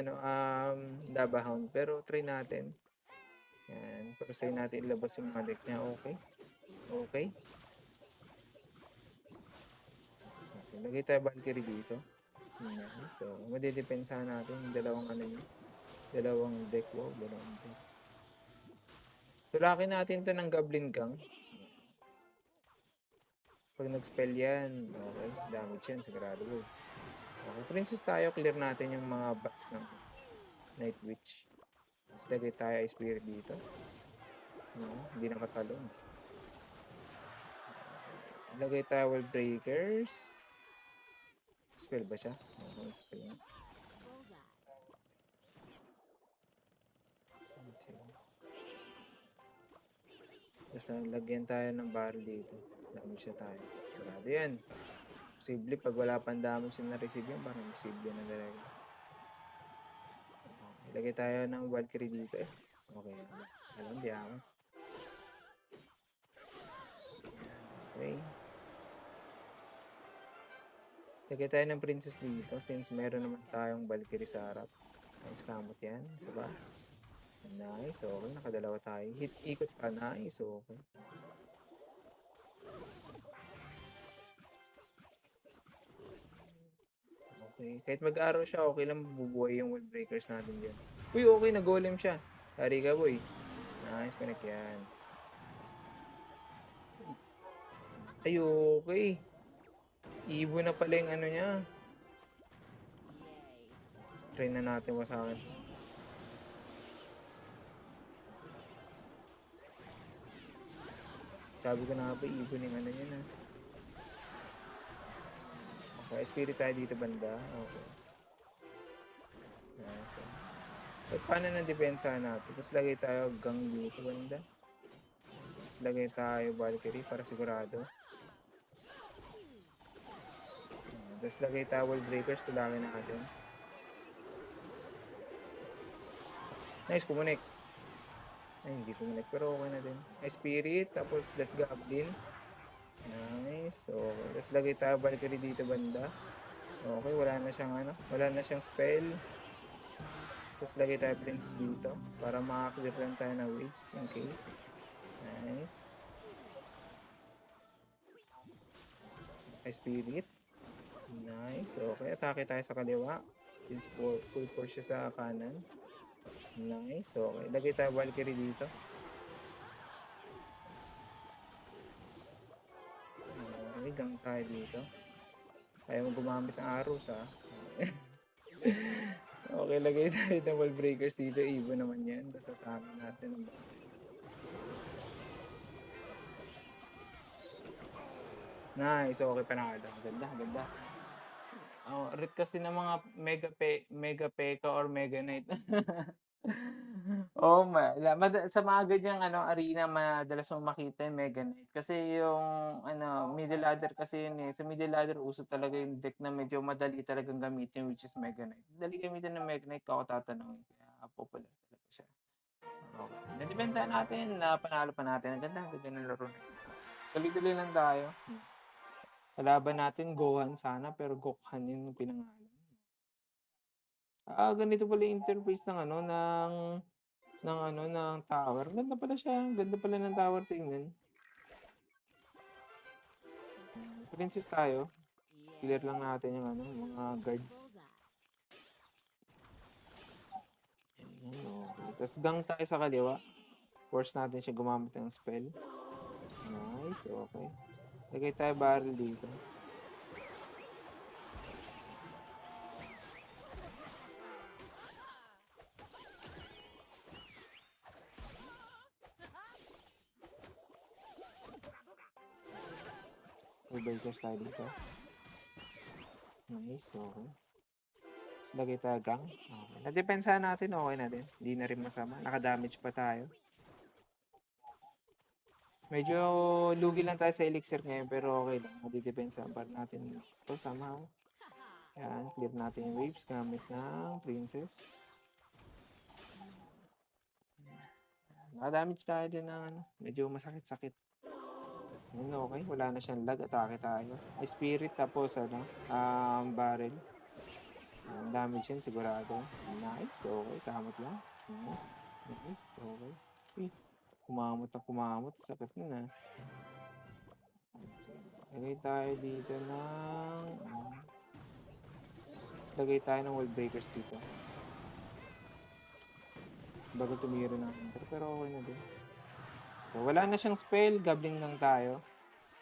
Lava Hound. Pero try natin. Yan. Pero try natin ilabas yung mga deck niya. Okay. Okay. Okay. Lagay tayo Valkyrie dito. Yan. So, madidepensahan natin yung dalawang dalawang deck. Wow, dalawang deck. Tulakin natin to ng Goblin Gang. Pag nag-spell yan, okay, damage yan, sigurado ko. Okay, princess tayo, clear natin yung mga bats ng Night Witch. Tapos lagay tayo Ice Spirit dito. Hindi nakatalon. Lagay tayo Wall Breakers. Spell ba siya? Okay, spell na. Tapos lagyan tayo ng barrel dito. Damage na tayo. Sigurado yan. Posible pag wala pang damage na na-receive yan, parang posible na talaga. Ilagay tayo ng Valkyrie dito eh. Okay. Alam, di ako. Okay. Lagay tayo ng princess dito since meron naman tayong Valkyrie sa harap. Nice kamot yan. Isa ba? Nice. Okay. Nakadalawa tayo. Hit, ikot pa. Nice. Okay. Okay. Kahit mag-arrow siya, okay lang bubuhay yung wall breakers natin dyan. Uy, okay. Nag-golem siya. Hari ka, boy. Nice. Connect yan. Ay, okay. Ibo na pala yung ano niya. Try na natin mo sa akin. Sabi ko na nga ba, ibo yung ano niya na. Okay, spirit tayo dito banda. Okay. Nice. So, paano na depensa natin? Tapos lagay tayo gang dito banda. Tapos lagay tayo Valkyrie para sigurado. Tapos lagay tayo wall breakers. Tulangin natin. Nice, kumunik. Ay, hindi kumunik. Pero okay na din. Ay, spirit. Tapos that goblin. Nice. Okay. Tapos lagay tayo Valkyrie dito banda. Okay, wala na siyang spell. Tapos lagay tayo princess dito para maka-clear lang tayo na waves in case. Nice. Ay, spirit. Nice. Okay, atake tayo sa kaliwa. Since full force siya sa kanan. Nice. Okay, lagay tayo Valkyrie dito. Okay, gang tayo dito. Ayaw mo gumamit ng arrows ha. Okay, lagay tayo ng wall breakers dito. Ibo naman yan. Tapos atake natin. Nice. Okay, panalo. Ganda. Rate kasi ng mga Mega Pekka or Mega Knight. Oo, sa mga ganyang arena madalas mong makita yung Mega Knight. Kasi yung middle ladder kasi yun eh. Sa middle ladder uso talaga yung deck na medyo madali talagang gamitin which is Mega Knight. Dali gamitin ng Mega Knight ako tatanungin. Kaya popular talaga siya. Okay. Nadepensa natin na panalo pa natin. Ang ganda ng laro na. Tuloy-tuloy lang tayo. Kalaban natin Gohan sana, pero Gokhan yung pinangalan. Ganito pala yung interface ng ano, ng tower. Ganda pala siya. Ganda pala ng tower tingnan. Princess tayo. Clear lang natin yung ano, mga guards. Ayan, okay. Tapos gang tayo sa kaliwa. Force natin siya gumamit ng spell. Nice, okay. Lagay tayo barrel dito. May breakers tayo dito. Nice, okay. Tapos lagay tayo gang. Okay. Nadepensahan natin, okay na din. Hindi na rin masama. Nakadamage pa tayo. Medyo lugi lang tayo sa elixir ngayon, pero okay lang. Madidepensahan pa natin ito somehow. Yan, clear natin yung waves gamit ng princess. Nakadamage tayo din ng ano, medyo masakit-sakit. Yun, okay. Wala na siyang lag. Atake tayo. Ay, spirit tapos ano, barrel. Ang damage yan sigurado. Nice. Okay. Kamot lang. Nice. Nice. Okay. Uy, kumamot na kumamot. Sakit na. Lagay tayo dito ng... lagay tayo ng wall breakers dito. Bago tumiro ng enter. Pero okay na din. So, wala na siyang spell. Gabling lang tayo.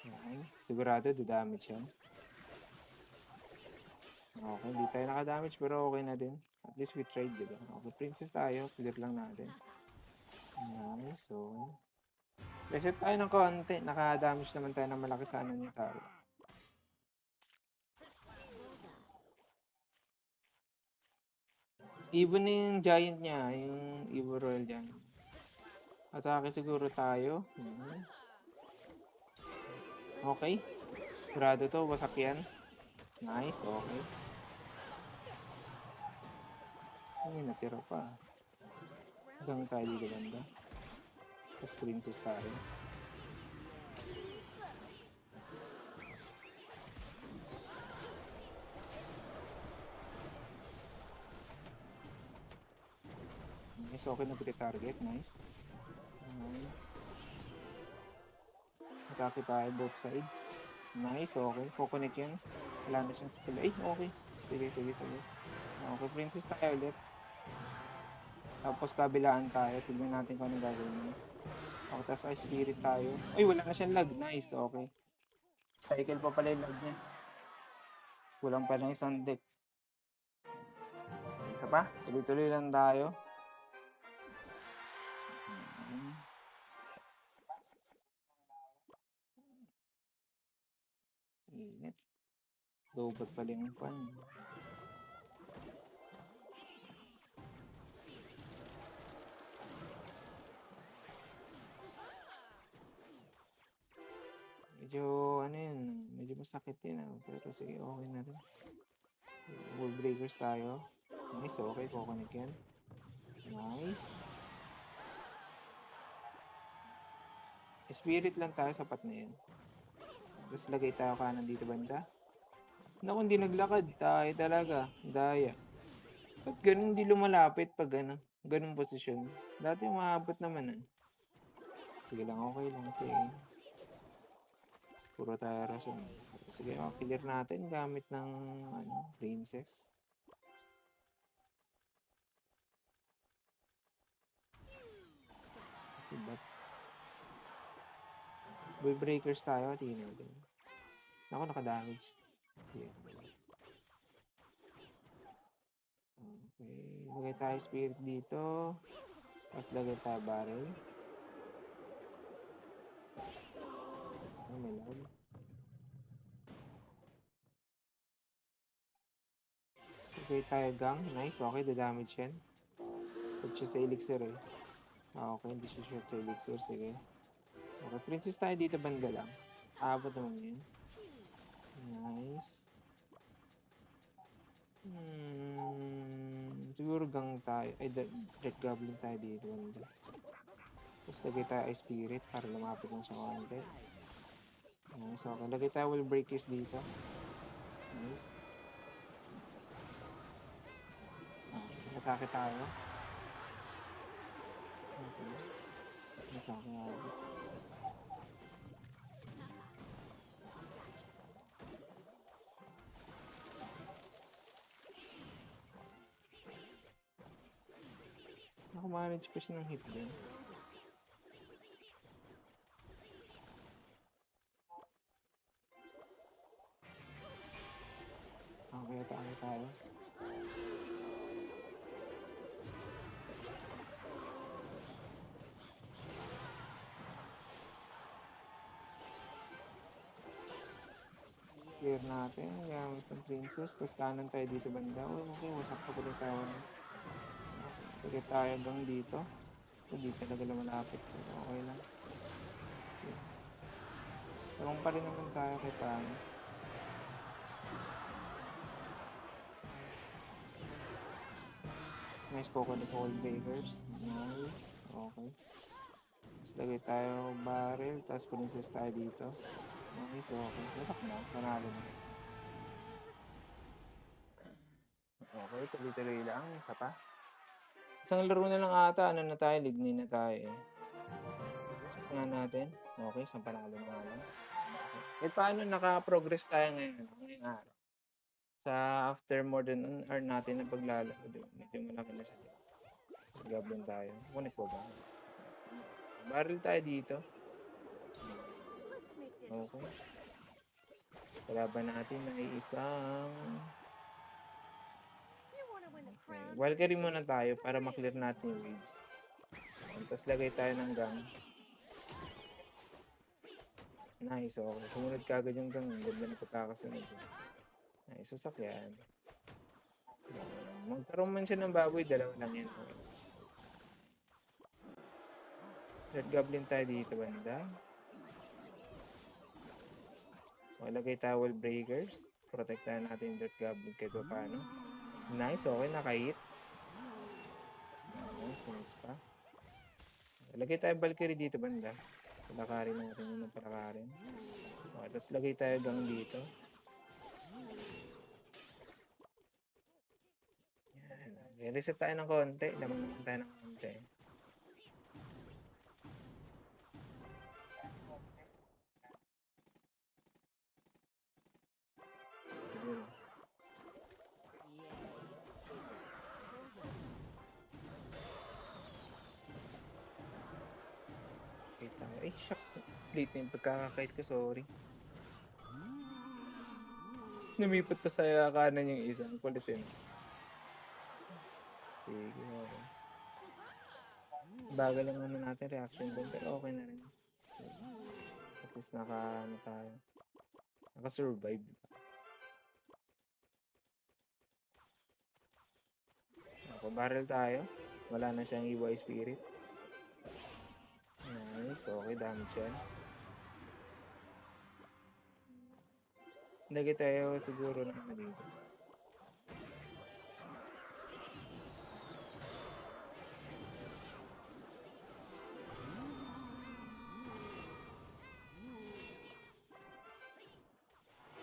Okay. Sigurado, damage yan. Okay, hindi tayo nakadamage pero okay na din. At least we tried, diba? Okay, princess tayo. Clear lang natin. Nice, okay. Reset tayo ng konti. Nakadamage naman tayo ng malaki sa ano niya tao. Even na yung giant niya, yung Evo Royal dyan. Atake siguro tayo. Okay. Sigurado to, wasak yan. Nice, okay. Ay, natira pa. Hanggang tayo dito ganda. Tapos princess tayo. Nice, okay na target. Nice. Atake tayo both sides. Nice, okay. Kukunik yan. Wala na siyang skill. Ay, okay. Sige. Okay, princess tayo ulit. Tapos kabilaan tayo. Tignan natin kung anong gagawin niya. Okay, tapos ay spirit tayo. Ay, wala na siyang lag. Nice, okay. Cycle pa pala yung lag niya. Kulang pa lang isang deck. Isa pa. Tuloy-tuloy lang tayo. Init. Lobot pala yung pan. Medyo, ano yun, medyo masakit yun. Pero sige, okay na rin. Wall breakers tayo. Nice, okay. Kukunik yan. Nice. Spirit lang tayo, sapat na yan. Tapos lagay tayo kanan dito banda. Naku, hindi naglakad. Tayo talaga. Daya. Ba't ganun hindi lumalapit pag ano? Ganun posisyon. Dati maabot naman eh. Sige lang, okay lang. Sige. Puro tayo rason. Sige, clear natin gamit ng ano, princess. Bats. Bull breakers tayo. Tingnan natin. Ako, nakadamage. Yeah. Okay. Lagay tayo spirit dito. Tapos lagay tayo barrel. May lag. Lagay tayo gang. Nice. Okay, damage yan. Pag siya sa elixir eh. Okay, hindi siya short sa elixir. Sige. Okay, princess tayo dito banda lang. Abot naman yun. Nice. Siguro gang tayo. Ay, Red Goblin tayo dito banda. Tapos lagay tayo ay spirit para lumapit lang sa konti. Nice, okay. Lagay tayo will breakers dito. Nice. Okay, atake tayo. Okay. Nice, okay, okay. Nakamanage pa siya ng hit din. Okay, atake tayo. Clear natin. Gamit ng princess. Tapos kanan tayo dito banda. Oh, okay, wasak pa pala tayo. Okay, tayo hanggang dito. Hindi talaga lumalapit. Pero okay lang. Okay. Tarong pa rin naman tayo kay Tano. Nice coconut hold breakers. Nice. Okay. Tapos lagay tayo barrel. Tapos princess tayo dito. Nice. Okay. Wasak na. Panalo na. Okay. Tuloy-tuloy lang. Isa pa. Isang laro na lang ata. Ano na tayo? Lignin na tayo eh. Check nga natin. Okay. Isang panalo na naman. Okay. Paano naka-progress tayo ngayon? Ngayong araw. Sa after more than an hour natin na paglalaro. Medyo malaki na siya. Goblin tayo. Connect ko ba? Barrel tayo dito. Let's make this Okay. Kalaban natin ay isang... You wanna win the Okay. crown? Valkyrie muna tayo para maklear natin yung waves. Tapos lagay tayo ng gang. Nice. Okay. Sumunod ka agad yung gang. Ganda na pagkakasunod. Nice. Sasakyan. Magkaroon man siya ng baboy. Dalawa lang yan. Okay. Red Goblin tayo dito banda. Lagay tayo wall breakers. Protektahan natin yung Dirt Goblin kahit pa paano. Nice, okay, naka-hit. Nice, nice pa. Lagay tayo Valkyrie dito banda. Palakarin natin yung palakarin. Okay, tapos lagay tayo gang dito. Yan. Okay, reset tayo ng konti. Laman naman tayo ng konti. Siguro. Okay tayo. Ay, shucks. Late na yung pagkakakait ko, sorry. Lumipot pa sa kanan yung isa. Ang kulit yun. Sige, okay. Bagal lang naman natin reaction doon, pero okay na rin. At least ano tayo. Naka-survive. Barrel tayo. Wala na siyang EY spirit. Nice. Okay, damage yan. Lagay tayo siguro ng ano dito.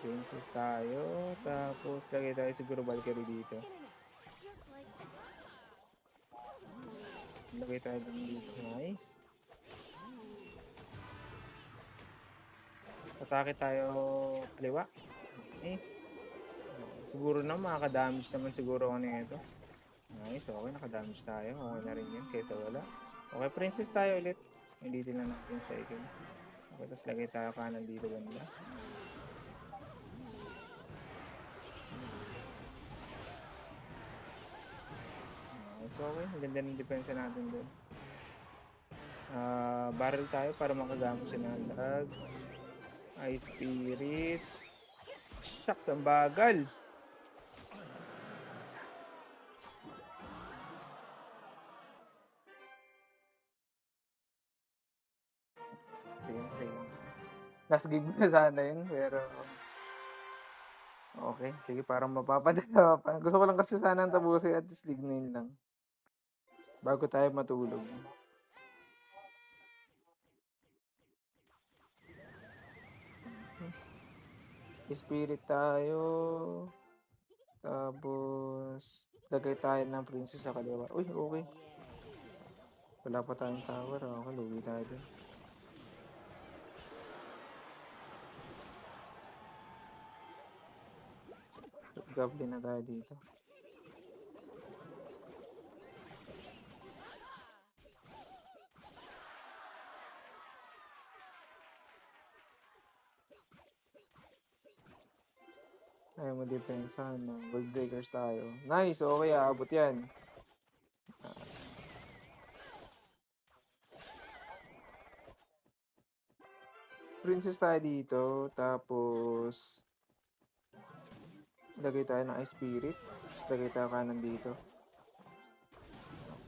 Princess tayo. Tapos lagay tayo siguro Valkyrie dito. Just like that. Lagay tayo dito. Nice. Atake tayo kaliwa. Nice. Siguro na makaka-damage naman siguro ako nito. Nice. Okay, naka-damage tayo. Okay na rin yun kaysa wala. Okay, princess tayo ulit. Hindi din na natin second. Okay, tapos lagay tayo kanan dito banda. Nice. Okay, ang ganda ng depensa natin doon. Barrel tayo para makagamit siya ng lag. Ice Spirit. Shucks, ang bagal. Sige. Last game na sana yun, pero... Okay, sige, parang mapapadala pa. Gusto ko lang kasi sana ang tapusin at least league 9 lang. Bago tayo matulog. Spirit tayo. Tapos, lagay tayo ng princess sa kaliwa. Uy, okay. Wala pa tayong tower. Okay, lugi tayo dun. Goblin na tayo dito. Ayaw mo depensa, no? World breakers tayo. Nice, okay, aabot yan. Princess tayo dito, tapos lagay tayo ng ice spirit. Tapos lagay tayo kanan dito.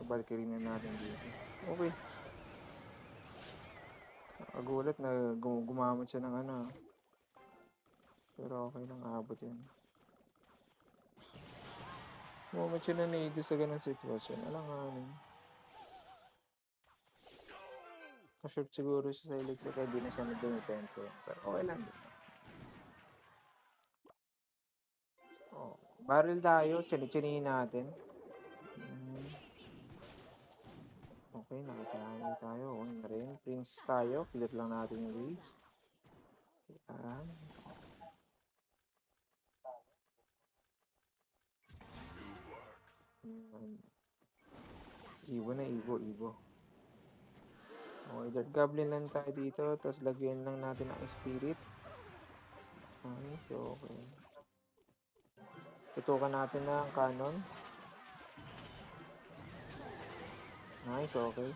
Valkyrie na natin dito. Okay. Nakagulat na gumamit siya ng ano. Pero okay lang, aabot yan. Gumamit siya na native sa ganang sitwasyon. Alanganin. Ka-short siguro siya sa elixir kaya di na siya nag-depensa. Pero okay lang din. Oh. Barrel tayo, chini-chinihin natin. Okay, nakatangay tayo. Okay na rin. Prince tayo. Clear lang natin yung waves. Yan. Ibo na, ibo. Okay, Dark Goblin lang tayo dito. Tapos lagyan lang natin ang spirit. Nice, okay. Tutukan natin na ang cannon. Nice, okay.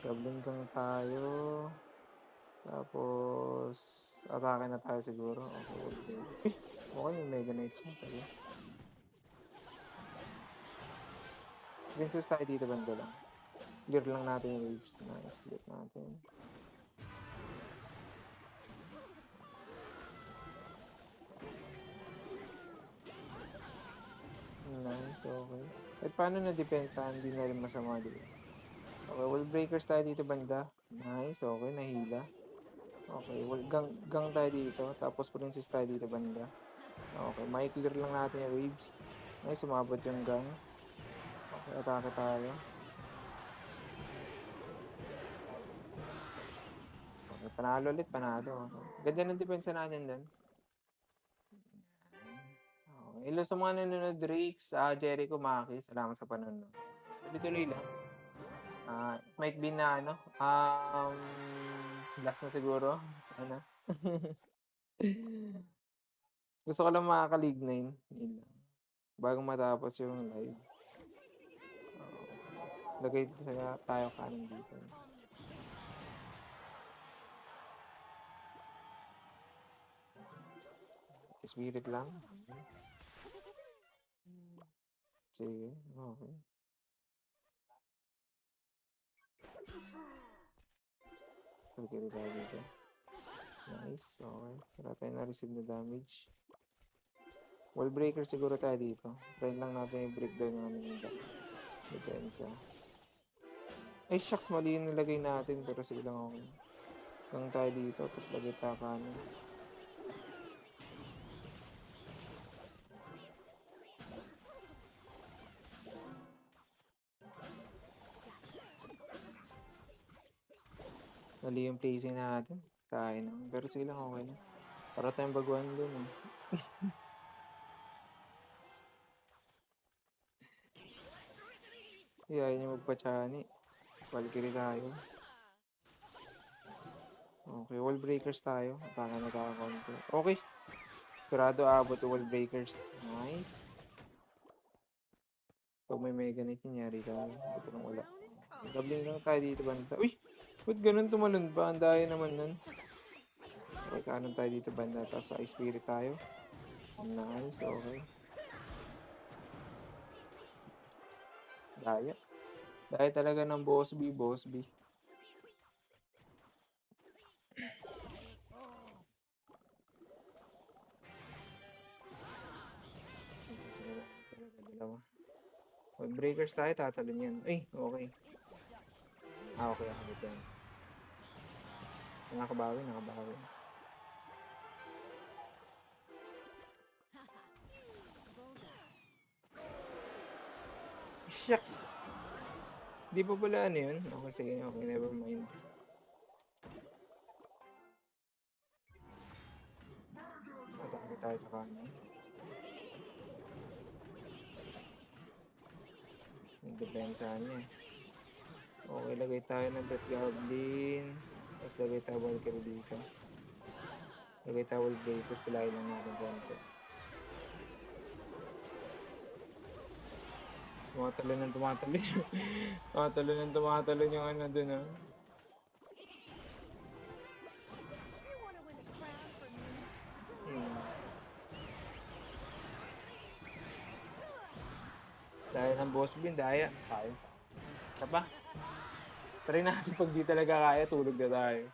Goblin kang tayo. Tapos, atake na tayo siguro. Okay. Okay, may Mega Knight siya. Sige. Princess tayo dito banda lang. Clear lang natin yung waves. Nice, clear natin. Nice, okay. At paano na depensa? Hindi na rin masama dito. Okay, wall breakers tayo dito banda. Nice, okay, nahila. Okay, gang tayo dito. Tapos princess tayo dito banda. Okay, may clear lang natin yung waves. Nice, sumabot yung gang. Okay, atake tayo. Okay, panalo ulit, panalo. Okay. Ganda ng depensa natin dun. Okay, hello sa mga nanonood, Drake, Jericho, Maki. Salamat sa panonood. Tuloy-tuloy lang. Might be na ano. Last na siguro. Sana. Gusto ko lang makaka-league 9. Yun lang. Bago matapos yung live. Lagay tayo kanan dito. Spirit lang. Sige, okay. Pagkiri tayo dito. Nice, okay. Wala tayo na-receive na damage. Wall breaker siguro tayo dito. Try lang natin yung breakdown ng aming depensa. Ay, shucks, mali yung nilagay natin. Pero sige lang okay. Gang tayo dito, tapos lagay tayo kanan. Mali yung placing natin. Tayo na. Pero sige lang, okay na. Para tayong baguhan dun eh. Ayaw niya magpa-chani. Valkyrie tayo. Okay, wall breakers tayo. Baka nagkakakonto. Okay. Sigurado abot yung wall breakers. Nice. Pag may Mega Knight, nangyari tayo. Ito lang wala. Doubling lang tayo dito banda. Uy! Ba't ganun tumalon ba? Ang daya naman nun. Okay, kanon tayo dito banda. Tapos sa spirit tayo. Nice, okay. Daya. Daya talaga ng boss B, boss B. Wall breakers tayo, tatalon yan. Ay, okay. Okay, ako yan. Nakabawi. Shucks! Di pa pala ano yun? Okay, sige. Okay, never mind. Atake tayo sa kanan. Yung depensahan niya eh. Okay, lagay tayo ng Death Goblin. Tapos lagay tayo Valkyrie dito. Lagay tayo Wall Breaker. Silahin lang natin konti. Tumatalo ng tumatalo. Tumatalo ng tumatalo yung ano dun ah. You want to win the crown from me? Hmm. Daya ng boss bin, daya. Sayang. Isa pa. Try natin pag di talaga kaya, tulog na tayo.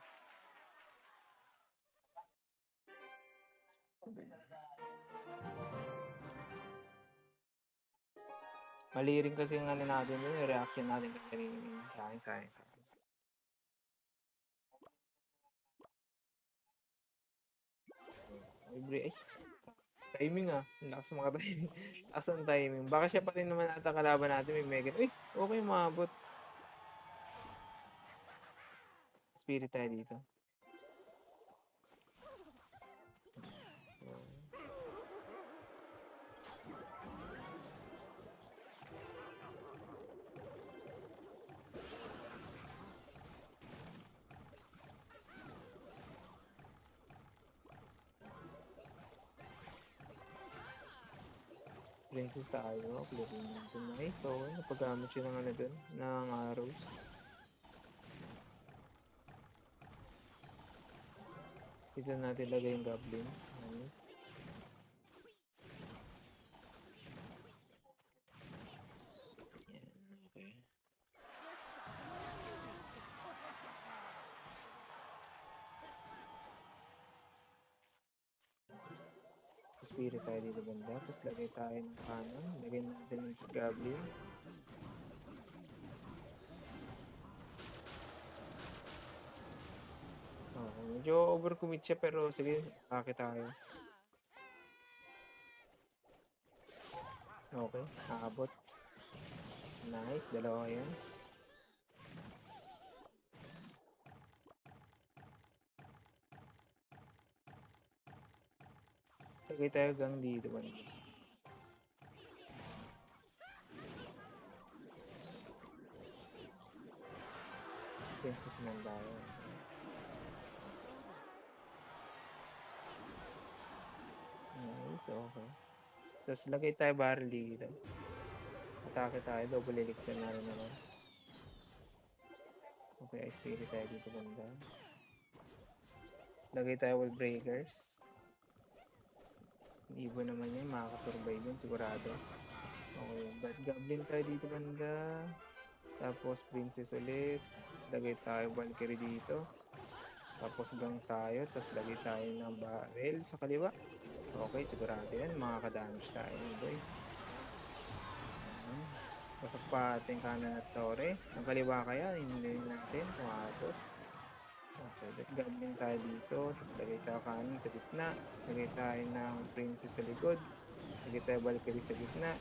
Mali rin kasi yung ano natin dun, yung reaction natin kanina. Sayang, sayang. Ay, timing ah. Ang lakas mga timing. Lakas ng timing. Baka siya pa rin naman ata kalaban natin. May Megan. Uy, okay maabot. Spirit tayo dito. So, princess tayo. Clearing natin. Nice. Okay. Napagamit siya ng ano dun. Ng arrows. Dito natin lagay yung goblin. Nice. Yan. Okay. Spirit tayo dito banda. Tapos lagay tayo ng kanan. Lagay natin ng goblin. Okay. Medyo overcommit siya pero sige. Bakit tayo? Okay. Nakabot. Nice. Dalawa yan. Lagay tayo gang dito banda. Princess naman tayo. Nice. Okay. Tapos lagay tayo barrel dito. Atake tayo. Double elixir na rin naman. Okay. Ice spirit tayo dito banda. Tapos lagay tayo wall breakers. Ibo naman yan. Makakasurvive yun. Sigurado. Okay. But goblin tayo dito banda. Tapos princess ulit. Tapos lagay tayo Valkyrie dito. Tapos gang tayo. Tapos lagay tayo ng barrel sa kaliwa. Okay, sigurado yan. Makakadamage tayo, boy. Pasok pa ating kanan at tore. Ang kaliwa kaya, hindi natin. Pumatot. Okay, let goblin tayo dito. Tapos lagay tayo kanan sa gitna. Lagay tayo ng princess sa likod. Lagay tayo Valkyrie sa gitna.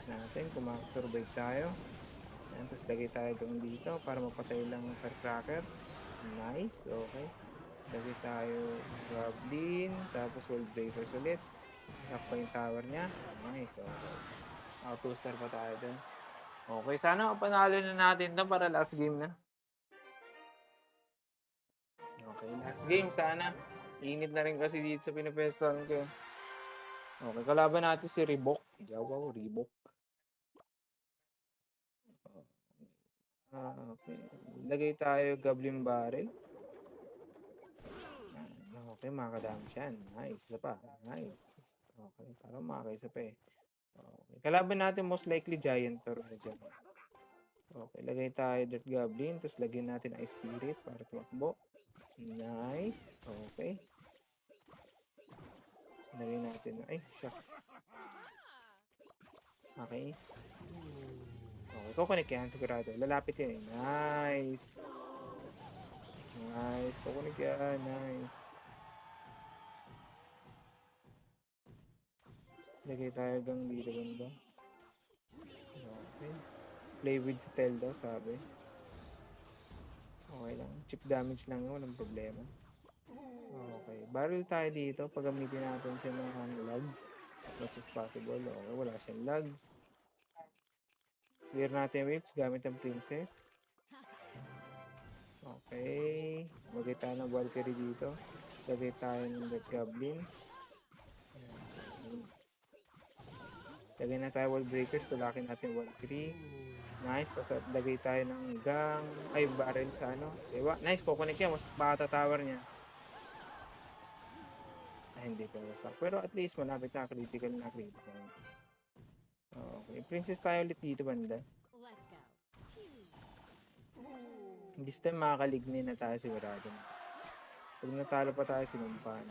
Natin, kung makasurvive tayo. Ayan, tapos lagay tayo doon dito para mapatay lang ng firecracker. Nice, okay. Lagay tayo goblin, tapos wall breakers ulit. Lock pa yung tower niya. Nice, okay. 2-star pa tayo dun. Okay, sana panalo na natin to para last game na. Okay, last game sana. Init na rin kasi dito sa pinapwestuhan ko. Okay, kalaban natin si Reebok. Wow, Reebok. Okay. Lagay tayo Goblin Barrel. Okay, makakadami siya. Nice. Isa pa. Nice. Okay, parang makakaisa pa eh. Okay. Kalaban natin most likely Giant or dyan. Okay, lagay tayo Dirt Goblin. Tapos lagyan natin Ice Spirit para tumakbo. Nice. Okay. Lagyan natin. Ay, shucks. Okay. Okay, kukunik yan. Sigurado. Lalapit yan eh. Nice. Nice. Kukunik yan. Nice. Lagay tayo gang dito banda. Okay. Play with stealth daw, sabi. Okay lang. Chip damage lang yun, walang problema. Okay. Barrel tayo dito. Paggamitin natin siya ng lag. As much as possible. Okay, wala siyang lag. Clear natin yung whips gamit ang princess. Okay. Lagay tayo ng Valkyrie dito. Lagay tayo ng Red Goblin. Ayan. Lagay na tayo wall breakers. Tulakin natin Valkyrie. Nice. Tapos lagay tayo ng gang. Ay, barrel sa ano. Diba? Nice. Kukunik yan. Mas baka tower niya. Ay, hindi pa wasak. Pero at least malapit na. Critical na critical. Okay. Princess tayo ulit dito banda. Let's go. This time makakalignin na tayo sigurado. Pag natalo pa tayo, sinumpan.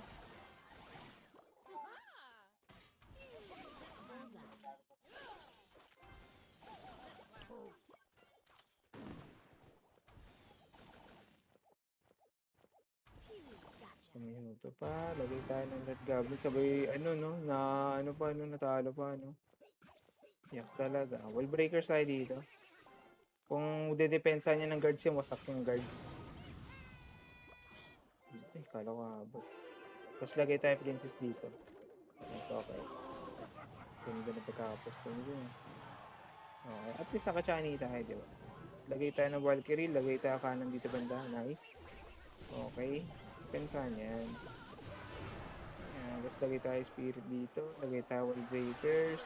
Gotcha. Minuto pa, lagay tayo ng Red Goblin. Sabay, ano, no? Na, ano pa, ano, natalo pa, ano? Yak talaga. Wall breakers tayo dito. Kung dedepensa niya ng guards yung wasak yung guards. Ay, kala ko abot. Tapos lagay tayo princess dito. Yes, okay. Ganda na pagkakaposto nito. Okay, at least nakachani tayo, di ba? Tapos lagay tayo ng Valkyrie, lagay tayo kanan dito banda. Nice. Okay. Pensahan yan. Ayan, tapos lagay tayo spirit dito. Lagay tayo wall breakers.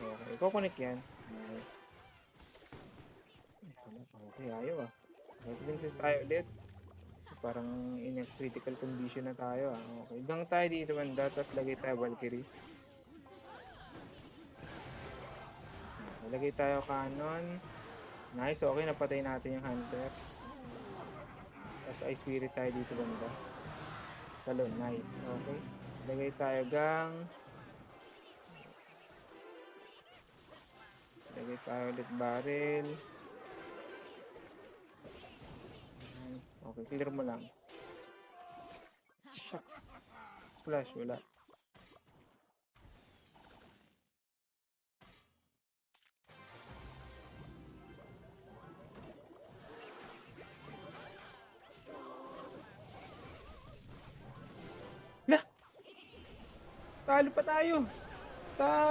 Okay, kukunik yan. Nice. Okay, ayaw ah. Okay, princess tayo ulit. Parang in a critical condition na tayo ah. Okay, gang tayo dito banda, tapos lagay tayo Valkyrie. Okay, lagay tayo cannon. Nice, okay, napatay natin yung hunter. Tapos ice spirit tayo dito banda. Talon, nice, okay. Lagay tayo gang. Lagay tayo ulit barrel. Nice, okay, clear mo lang. Shucks. Splash, wala. Lah! Talo pa tayo!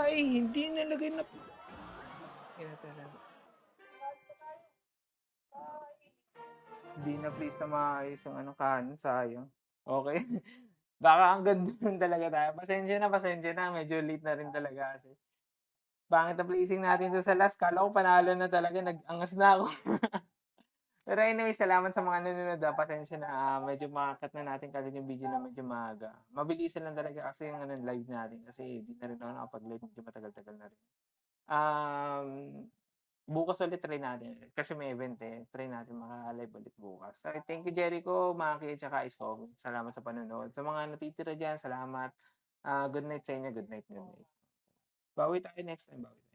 Hindi nalagay na... Ina talaga. Hindi na please na maayos ang ano kanan, sayang. Okay. Baka ang ganda nun talaga tayo. Pasensya na. Medyo late na rin talaga kasi. Pangit na placing natin to sa last. Kala ko panalo na talaga. Nag-angas na ako. Pero anyway, salamat sa mga nanonood. Pasensya na. Medyo makakat na natin kagad yung video na medyo maaga. Mabilisan lang talaga kasi yung ano, live natin. Kasi di na rin ako nakapag-live. Medyo matagal-tagal na rin. Bukas ulit try natin. Kasi may event eh. Try natin maka-live ulit bukas. So, thank you Jericho, Maki, at saka Isko. Salamat sa panonood. Sa mga natitira dyan, salamat. Good night sa inyo. Good night. Bawi tayo next time. Bawi.